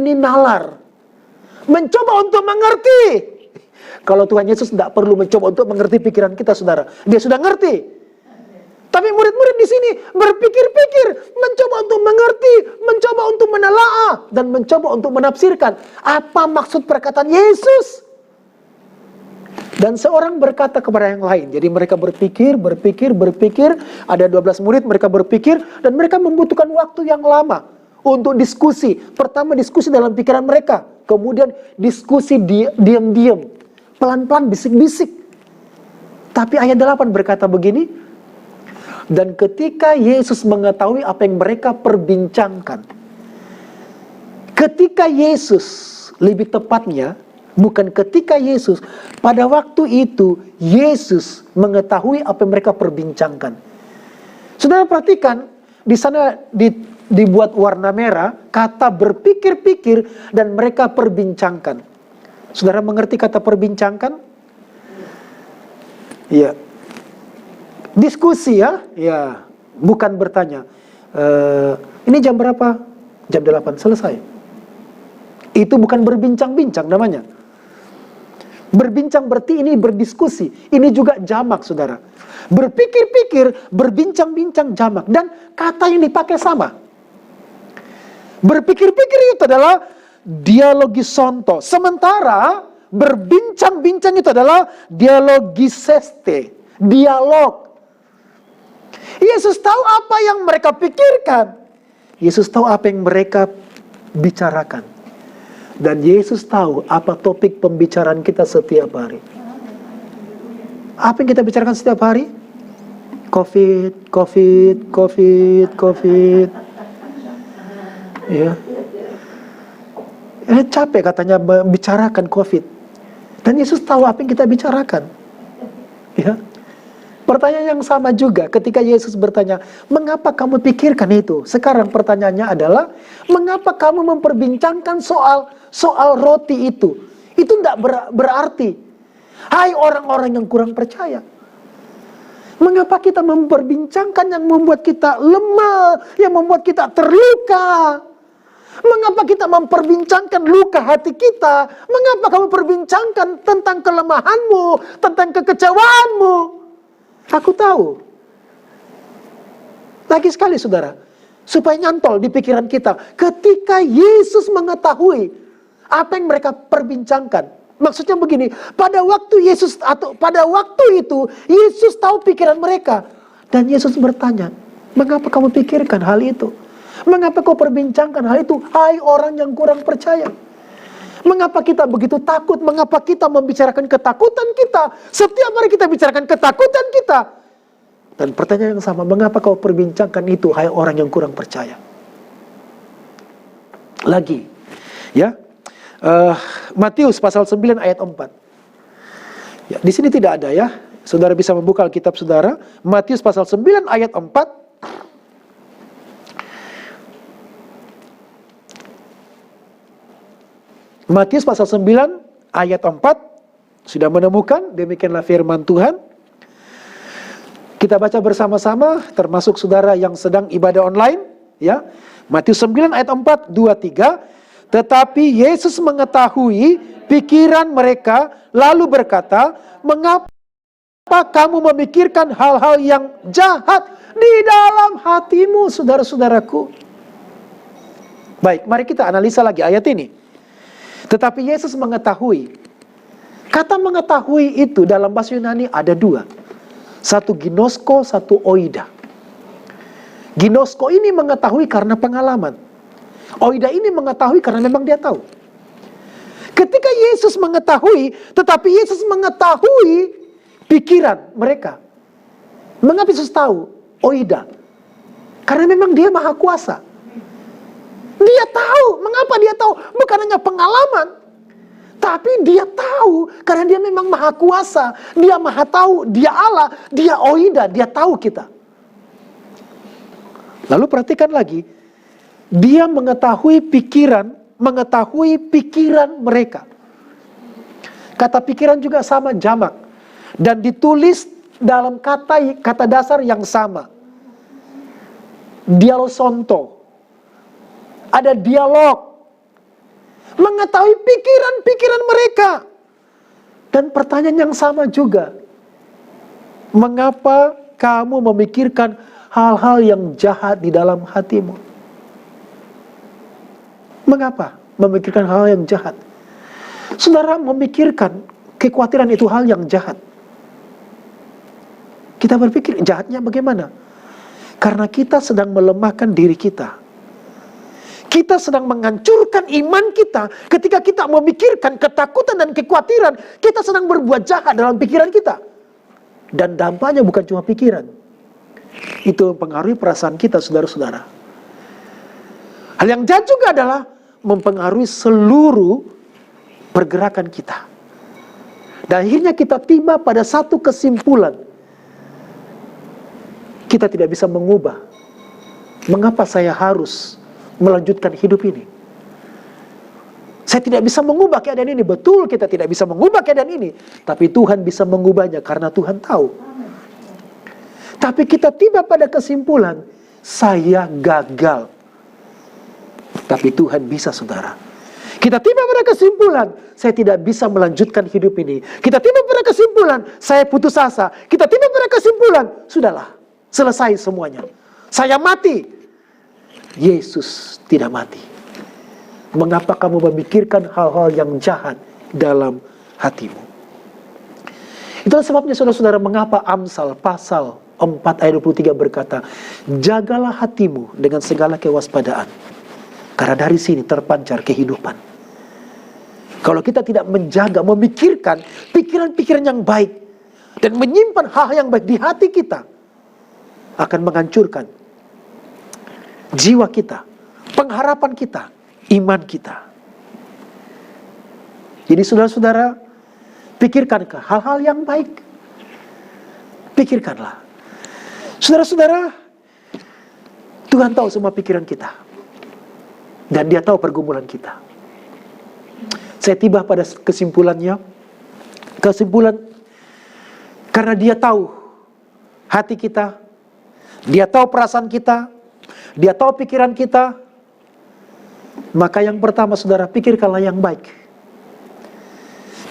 ini nalar, mencoba untuk mengerti. Kalau Tuhan Yesus tidak perlu mencoba untuk mengerti pikiran kita, saudara. Dia sudah ngerti. Tapi murid-murid di sini berpikir-pikir, mencoba untuk mengerti, mencoba untuk menelaah, dan mencoba untuk menafsirkan apa maksud perkataan Yesus. Dan seorang berkata kepada yang lain. Jadi mereka berpikir. Ada 12 murid, mereka berpikir. Dan mereka membutuhkan waktu yang lama untuk diskusi. Pertama diskusi dalam pikiran mereka. Kemudian diskusi diam-diam. Pelan-pelan, bisik-bisik. Tapi ayat 8 berkata begini. Dan ketika Yesus mengetahui apa yang mereka perbincangkan. Ketika Yesus, lebih tepatnya, bukan ketika Yesus, pada waktu itu Yesus mengetahui apa yang mereka perbincangkan. Saudara perhatikan, di sana dibuat warna merah, kata berpikir-pikir dan mereka perbincangkan. Saudara mengerti kata perbincangkan? Iya. Diskusi ya, ya, bukan bertanya. Ini jam berapa? Jam 8, selesai. Itu bukan berbincang-bincang namanya. Berbincang berarti ini berdiskusi. Ini juga jamak, saudara. Berpikir-pikir, berbincang-bincang, jamak. Dan kata yang dipakai sama. Berpikir-pikir itu adalah dialogisonto. Sementara berbincang-bincang itu adalah dialogiseste. Dialog. Yesus tahu apa yang mereka pikirkan. Yesus tahu apa yang mereka bicarakan. Dan Yesus tahu apa topik pembicaraan kita setiap hari. Apa yang kita bicarakan setiap hari? COVID. Ya. Capek katanya membicarakan COVID. Dan Yesus tahu apa yang kita bicarakan. Ya. Pertanyaan yang sama juga ketika Yesus bertanya, mengapa kamu pikirkan itu? Sekarang pertanyaannya adalah, mengapa kamu memperbincangkan soal roti itu? Itu tidak berarti. Hai orang-orang yang kurang percaya. Mengapa kita memperbincangkan yang membuat kita lemah, yang membuat kita terluka? Mengapa kita memperbincangkan luka hati kita? Mengapa kamu perbincangkan tentang kelemahanmu, tentang kekecewaanmu? Aku tahu. Lagi sekali saudara, supaya nyantol di pikiran kita. Ketika Yesus mengetahui apa yang mereka perbincangkan. Maksudnya begini, pada waktu itu Yesus tahu pikiran mereka. Dan Yesus bertanya, mengapa kamu pikirkan hal itu? Mengapa kau perbincangkan hal itu? Hai orang yang kurang percaya. Mengapa kita begitu takut? Mengapa kita membicarakan ketakutan kita? Setiap hari kita bicarakan ketakutan kita. Dan pertanyaan yang sama, mengapa kau perbincangkan itu, hai orang yang kurang percaya? Lagi, ya, Matius pasal 9 ayat 4. Ya, di sini tidak ada ya. Saudara bisa membuka Alkitab saudara. Matius pasal 9 ayat 4. Matius pasal 9 ayat 4. Sudah menemukan? Demikianlah firman Tuhan. Kita baca bersama-sama, termasuk saudara yang sedang ibadah online, ya. Matius 9 ayat 4, 2, 3. Tetapi Yesus mengetahui pikiran mereka, lalu berkata, mengapa kamu memikirkan hal-hal yang jahat di dalam hatimu, saudara-saudaraku? Baik, mari kita analisa lagi ayat ini. Tetapi Yesus mengetahui. Kata mengetahui itu dalam bahasa Yunani ada dua. Satu ginosko, satu oida. Ginosko ini mengetahui karena pengalaman. Oida ini mengetahui karena memang dia tahu. Ketika Yesus mengetahui, tetapi Yesus mengetahui pikiran mereka. Mengapa Yesus tahu? Oida. Karena memang dia maha kuasa. Dia tahu. Mengapa dia tahu? Bukan hanya pengalaman. Tapi dia tahu, karena dia memang maha kuasa, dia maha tahu, dia Allah, dia oida, dia tahu kita. Lalu perhatikan lagi, dia mengetahui pikiran mereka. Kata pikiran juga sama, jamak. Dan ditulis dalam kata dasar yang sama. Dialosonto. Ada dialog. Mengetahui pikiran-pikiran mereka. Dan pertanyaan yang sama juga. Mengapa kamu memikirkan hal-hal yang jahat di dalam hatimu? Mengapa memikirkan hal yang jahat? Saudara memikirkan kekhawatiran itu hal yang jahat. Kita berpikir jahatnya bagaimana? Karena kita sedang melemahkan diri kita. Kita sedang menghancurkan iman kita ketika kita memikirkan ketakutan dan kekhawatiran. Kita sedang berbuat jahat dalam pikiran kita. Dan dampaknya bukan cuma pikiran. Itu mempengaruhi perasaan kita, saudara-saudara. Hal yang jahat juga adalah mempengaruhi seluruh pergerakan kita. Dan akhirnya kita tiba pada satu kesimpulan. Kita tidak bisa mengubah. Mengapa saya harus melanjutkan hidup ini? Saya tidak bisa mengubah keadaan ini. Betul, kita tidak bisa mengubah keadaan ini. Tapi Tuhan bisa mengubahnya karena Tuhan tahu. Tapi kita tiba pada kesimpulan, saya gagal. Tapi Tuhan bisa, saudara. Kita tiba pada kesimpulan, saya tidak bisa melanjutkan hidup ini. Kita tiba pada kesimpulan, saya putus asa. Kita tiba pada kesimpulan, sudahlah, selesai semuanya. Saya mati. Yesus tidak mati. Mengapa kamu memikirkan hal-hal yang jahat dalam hatimu? Itulah sebabnya saudara-saudara, mengapa Amsal pasal 4 ayat 23 berkata, jagalah hatimu dengan segala kewaspadaan. Karena dari sini terpancar kehidupan. Kalau kita tidak menjaga, memikirkan pikiran-pikiran yang baik, dan menyimpan hal yang baik di hati kita, akan menghancurkan jiwa kita, pengharapan kita, iman kita. Jadi saudara-saudara, pikirkan hal-hal yang baik. Pikirkanlah. Saudara-saudara, Tuhan tahu semua pikiran kita. Dan Dia tahu pergumulan kita. Saya tiba pada kesimpulannya. Kesimpulan, karena Dia tahu hati kita, Dia tahu perasaan kita, Dia tahu pikiran kita. Maka yang pertama, saudara, pikirkanlah yang baik.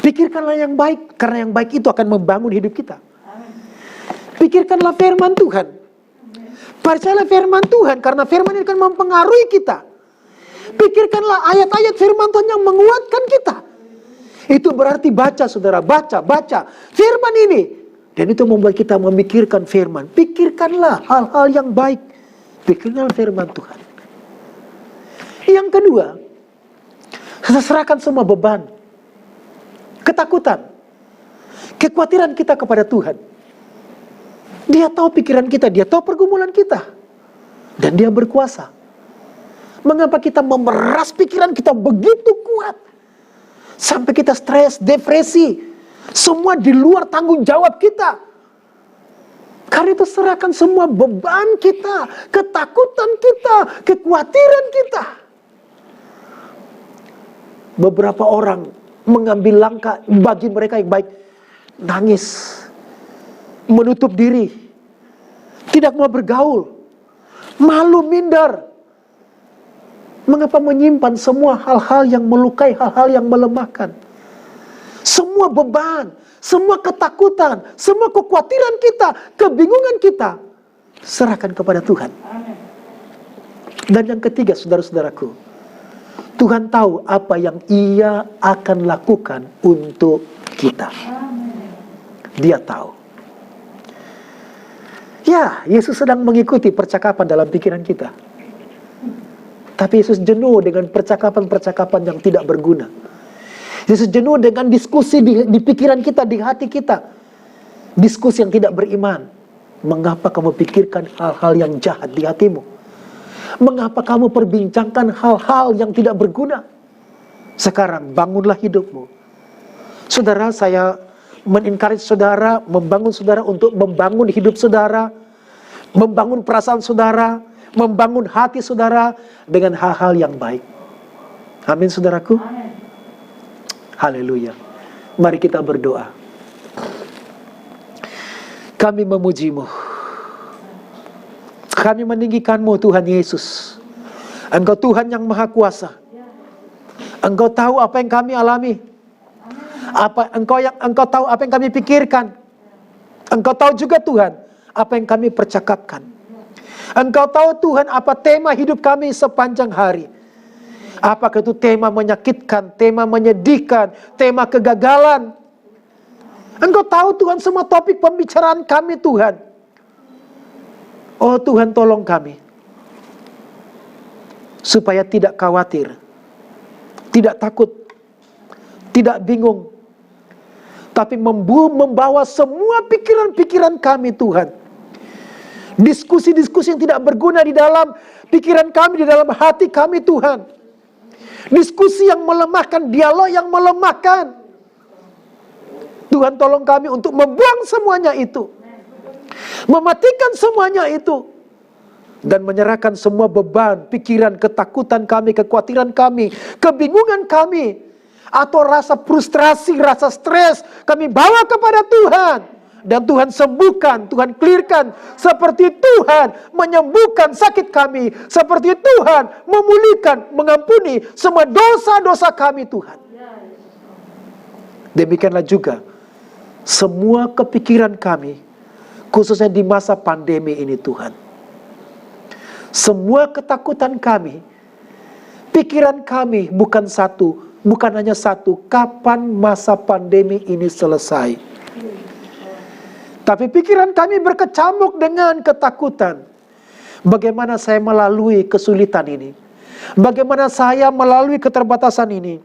Pikirkanlah yang baik, karena yang baik itu akan membangun hidup kita. Pikirkanlah firman Tuhan. Percayalah firman Tuhan, karena firman ini akan mempengaruhi kita. Pikirkanlah ayat-ayat firman Tuhan yang menguatkan kita. Itu berarti baca, saudara, baca firman ini. Dan itu membuat kita memikirkan firman. Pikirkanlah hal-hal yang baik. Pikirkanlah firman Tuhan. Yang kedua, kita serahkan semua beban, ketakutan, kekhawatiran kita kepada Tuhan. Dia tahu pikiran kita, Dia tahu pergumulan kita. Dan Dia berkuasa. Mengapa kita memeras pikiran kita begitu kuat? Sampai kita stres, depresi. Semua di luar tanggung jawab kita. Karena itu serahkan semua beban kita, ketakutan kita, kekhawatiran kita. Beberapa orang mengambil langkah bagi mereka yang baik. Nangis. Menutup diri. Tidak mau bergaul. Malu, minder. Mengapa menyimpan semua hal-hal yang melukai, hal-hal yang melemahkan? Semua beban, semua ketakutan, semua kekhawatiran kita, kebingungan kita, serahkan kepada Tuhan. Dan yang ketiga, saudara-saudaraku, Tuhan tahu apa yang Ia akan lakukan untuk kita. Dia tahu. Ya, Yesus sedang mengikuti percakapan dalam pikiran kita. Tapi Yesus jenuh dengan percakapan-percakapan yang tidak berguna. Yesus jenuh dengan diskusi di pikiran kita, di hati kita. Diskusi yang tidak beriman. Mengapa kamu pikirkan hal-hal yang jahat di hatimu? Mengapa kamu perbincangkan hal-hal yang tidak berguna? Sekarang bangunlah hidupmu. Saudara, saya men-encourage saudara, membangun saudara untuk membangun hidup saudara, membangun perasaan saudara, membangun hati saudara dengan hal-hal yang baik. Amin, saudaraku. Haleluya. Mari kita berdoa. Kami memuji-Mu. Kami meninggikan-Mu, Tuhan Yesus. Engkau Tuhan yang Maha Kuasa. Engkau tahu apa yang kami alami. Engkau tahu apa yang kami pikirkan. Engkau tahu juga Tuhan apa yang kami percakapkan. Engkau tahu Tuhan apa tema hidup kami sepanjang hari. Apakah itu tema menyakitkan, tema menyedihkan, tema kegagalan. Engkau tahu Tuhan semua topik pembicaraan kami Tuhan. Oh Tuhan, tolong kami supaya tidak khawatir, tidak takut, tidak bingung, tapi membawa semua pikiran-pikiran kami Tuhan. Diskusi-diskusi yang tidak berguna di dalam pikiran kami, di dalam hati kami Tuhan. Diskusi yang melemahkan, dialog yang melemahkan. Tuhan tolong kami untuk membuang semuanya itu. Mematikan semuanya itu. Dan menyerahkan semua beban, pikiran, ketakutan kami, kekhawatiran kami, kebingungan kami, atau rasa frustrasi, rasa stres, kami bawa kepada Tuhan. Dan Tuhan sembuhkan, Tuhan clearkan. Seperti Tuhan menyembuhkan sakit kami. Seperti Tuhan memulihkan, mengampuni semua dosa-dosa kami Tuhan. Demikianlah juga semua kepikiran kami, khususnya di masa pandemi ini Tuhan. Semua ketakutan kami, pikiran kami bukan hanya satu, kapan masa pandemi ini selesai. Tapi pikiran kami berkecamuk dengan ketakutan. Bagaimana saya melalui kesulitan ini? Bagaimana saya melalui keterbatasan ini?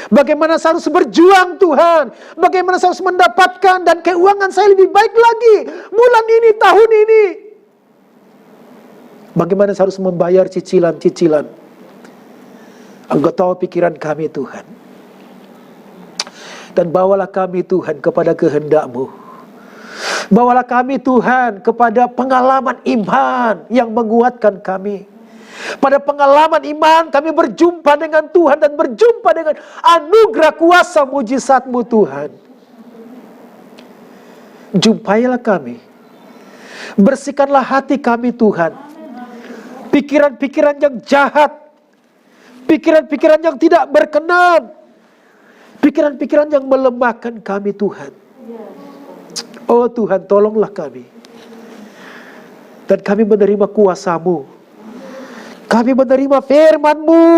Bagaimana saya harus berjuang Tuhan? Bagaimana saya harus mendapatkan dan keuangan saya lebih baik lagi bulan ini, tahun ini? Bagaimana saya harus membayar cicilan-cicilan? Engkau tahu pikiran kami Tuhan. Dan bawalah kami Tuhan kepada kehendak-Mu. Bawalah kami Tuhan kepada pengalaman iman yang menguatkan kami. Pada pengalaman iman kami berjumpa dengan Tuhan dan berjumpa dengan anugerah kuasa mujizat-Mu Tuhan. Jumpailah kami. Bersihkanlah hati kami Tuhan. Pikiran-pikiran yang jahat, pikiran-pikiran yang tidak berkenan, pikiran-pikiran yang melemahkan kami Tuhan. Oh Tuhan, tolonglah kami. Dan kami menerima kuasa-Mu. Kami menerima firman-Mu.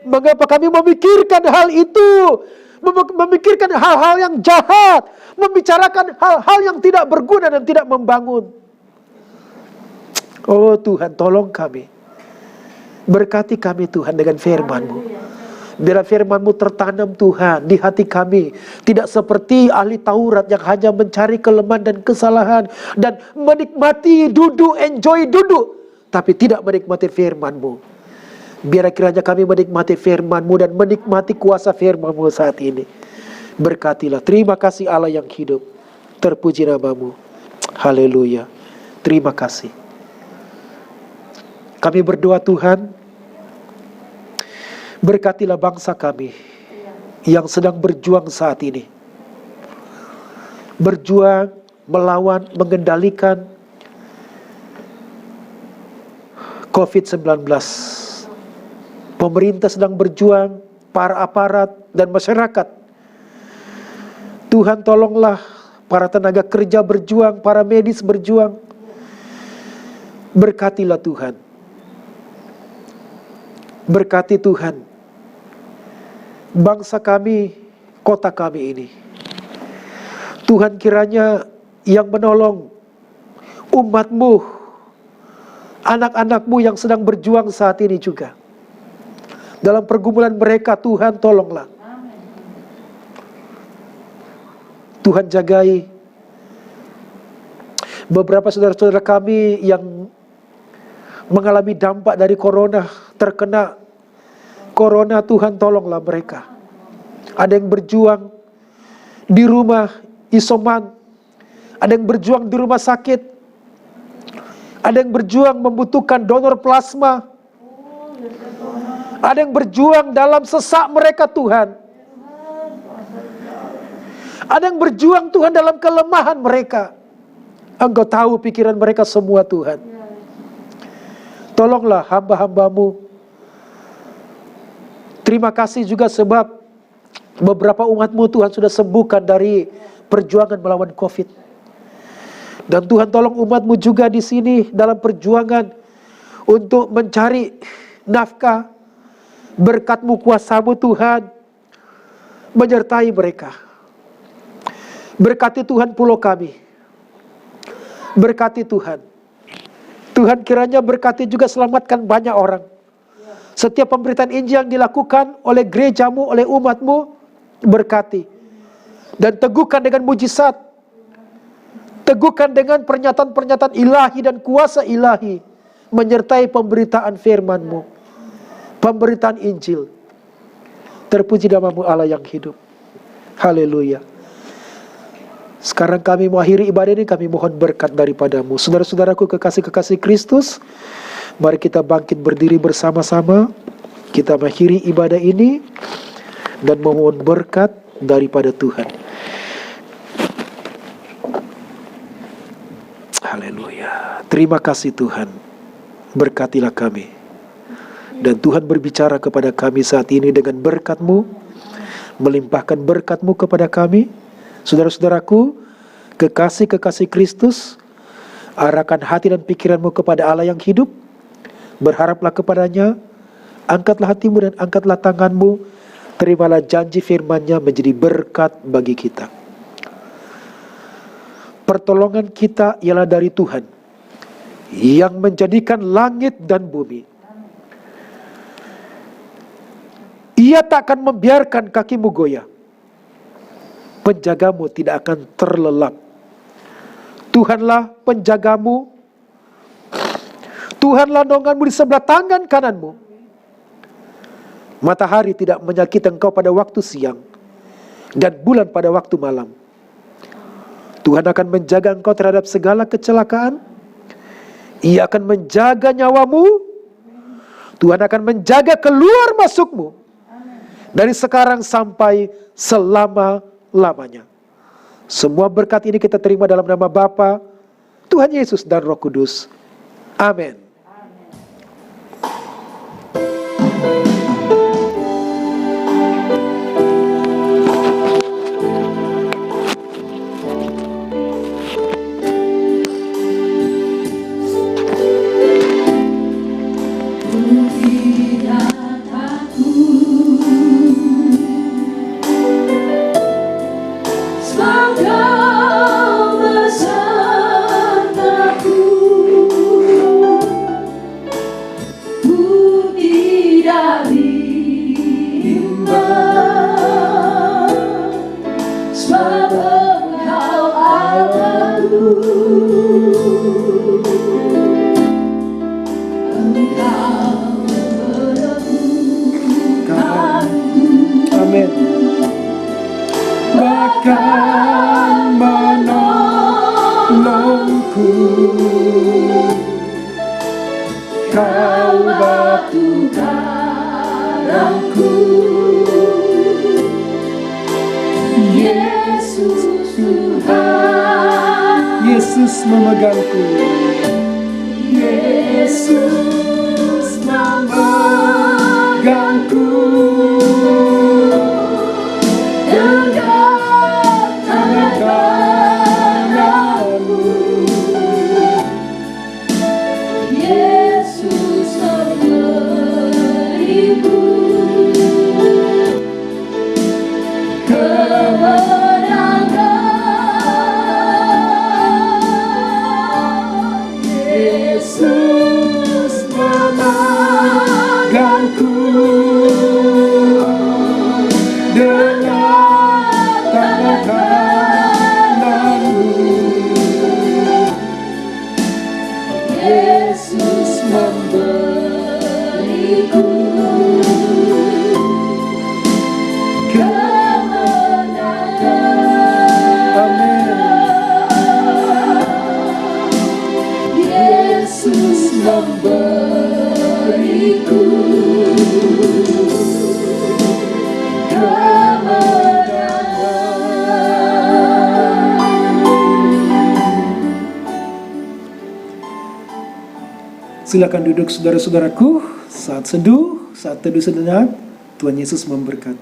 Mengapa kami memikirkan hal itu? Memikirkan hal-hal yang jahat. Membicarakan hal-hal yang tidak berguna dan tidak membangun. Oh Tuhan, tolong kami. Berkati kami Tuhan dengan firman-Mu. Biar firman-Mu tertanam Tuhan di hati kami. Tidak seperti ahli Taurat yang hanya mencari kelemahan dan kesalahan. Dan menikmati duduk, enjoy duduk. Tapi tidak menikmati firman-Mu. Biar kiranya kami menikmati firman-Mu dan menikmati kuasa firman-Mu saat ini. Berkatilah. Terima kasih Allah yang hidup. Terpuji nama-Mu. Haleluya. Terima kasih. Kami berdoa Tuhan, berkatilah bangsa kami yang sedang berjuang saat ini. Berjuang, melawan, mengendalikan COVID-19. Pemerintah sedang berjuang, para aparat dan masyarakat. Tuhan tolonglah para tenaga kerja berjuang, para medis berjuang. Berkatilah Tuhan. Berkati Tuhan bangsa kami, kota kami ini. Tuhan kiranya yang menolong umat-Mu, anak-anak-Mu yang sedang berjuang saat ini juga. Dalam pergumulan mereka, Tuhan tolonglah. Tuhan jagai beberapa saudara-saudara kami yang mengalami dampak dari corona, terkena corona, Tuhan tolonglah mereka. Ada yang berjuang di rumah isoman, ada yang berjuang di rumah sakit, ada yang berjuang membutuhkan donor plasma, ada yang berjuang dalam sesak mereka Tuhan, ada yang berjuang Tuhan dalam kelemahan mereka. Engkau tahu pikiran mereka semua Tuhan. Tolonglah hamba-hamba-Mu. Terima kasih juga sebab beberapa umat-Mu Tuhan sudah sembuhkan dari perjuangan melawan COVID. Dan Tuhan tolong umat-Mu juga di sini dalam perjuangan untuk mencari nafkah. Berkat-Mu, kuasa-Mu Tuhan menyertai mereka. Berkati Tuhan pulau kami. Berkati Tuhan. Tuhan kiranya berkati juga selamatkan banyak orang. Setiap pemberitaan Injil yang dilakukan oleh gereja-Mu, oleh umat-Mu, berkati. Dan teguhkan dengan mujizat. Teguhkan dengan pernyataan-pernyataan ilahi dan kuasa ilahi. Menyertai pemberitaan firman-Mu. Pemberitaan Injil. Terpuji nama-Mu Allah yang hidup. Haleluya. Sekarang kami mengakhiri ibadah ini, kami mohon berkat daripada-Mu. Saudara-saudaraku kekasih-kekasih Kristus, mari kita bangkit berdiri bersama-sama. Kita mengakhiri ibadah ini dan memohon berkat daripada Tuhan. Haleluya. Terima kasih Tuhan. Berkatilah kami. Dan Tuhan berbicara kepada kami saat ini dengan berkat-Mu. Melimpahkan berkat-Mu kepada kami. Saudara-saudaraku, kekasih-kekasih Kristus, arahkan hati dan pikiranmu kepada Allah yang hidup. Berharaplah kepadanya. Angkatlah hatimu dan angkatlah tanganmu. Terimalah janji firman-Nya menjadi berkat bagi kita. Pertolongan kita ialah dari Tuhan yang menjadikan langit dan bumi. Ia tak akan membiarkan kakimu goyah. Penjagamu tidak akan terlelap. Tuhanlah penjagamu. Tuhanlah naunganmu di sebelah tangan kananmu. Matahari tidak menyakiti engkau pada waktu siang, dan bulan pada waktu malam. Tuhan akan menjaga engkau terhadap segala kecelakaan. Ia akan menjaga nyawamu. Tuhan akan menjaga keluar masukmu. Dari sekarang sampai selama-lamanya. Semua berkat ini kita terima dalam nama Bapa, Tuhan Yesus dan Roh Kudus. Amin. You Kau batu karangku, Yesus Tuhan, Yesus memegangku, Yesus memegangku, tegak tangan kananmu, Yesus memberiku kemenangan. Yesus memegangku dengan tangan kananmu. Yesus memberiku kemenangan. Yesus memberiku kemenangan. Silakan duduk saudara-saudaraku, saat seduh, saat teduh sejenak. Tuhan Yesus memberkati.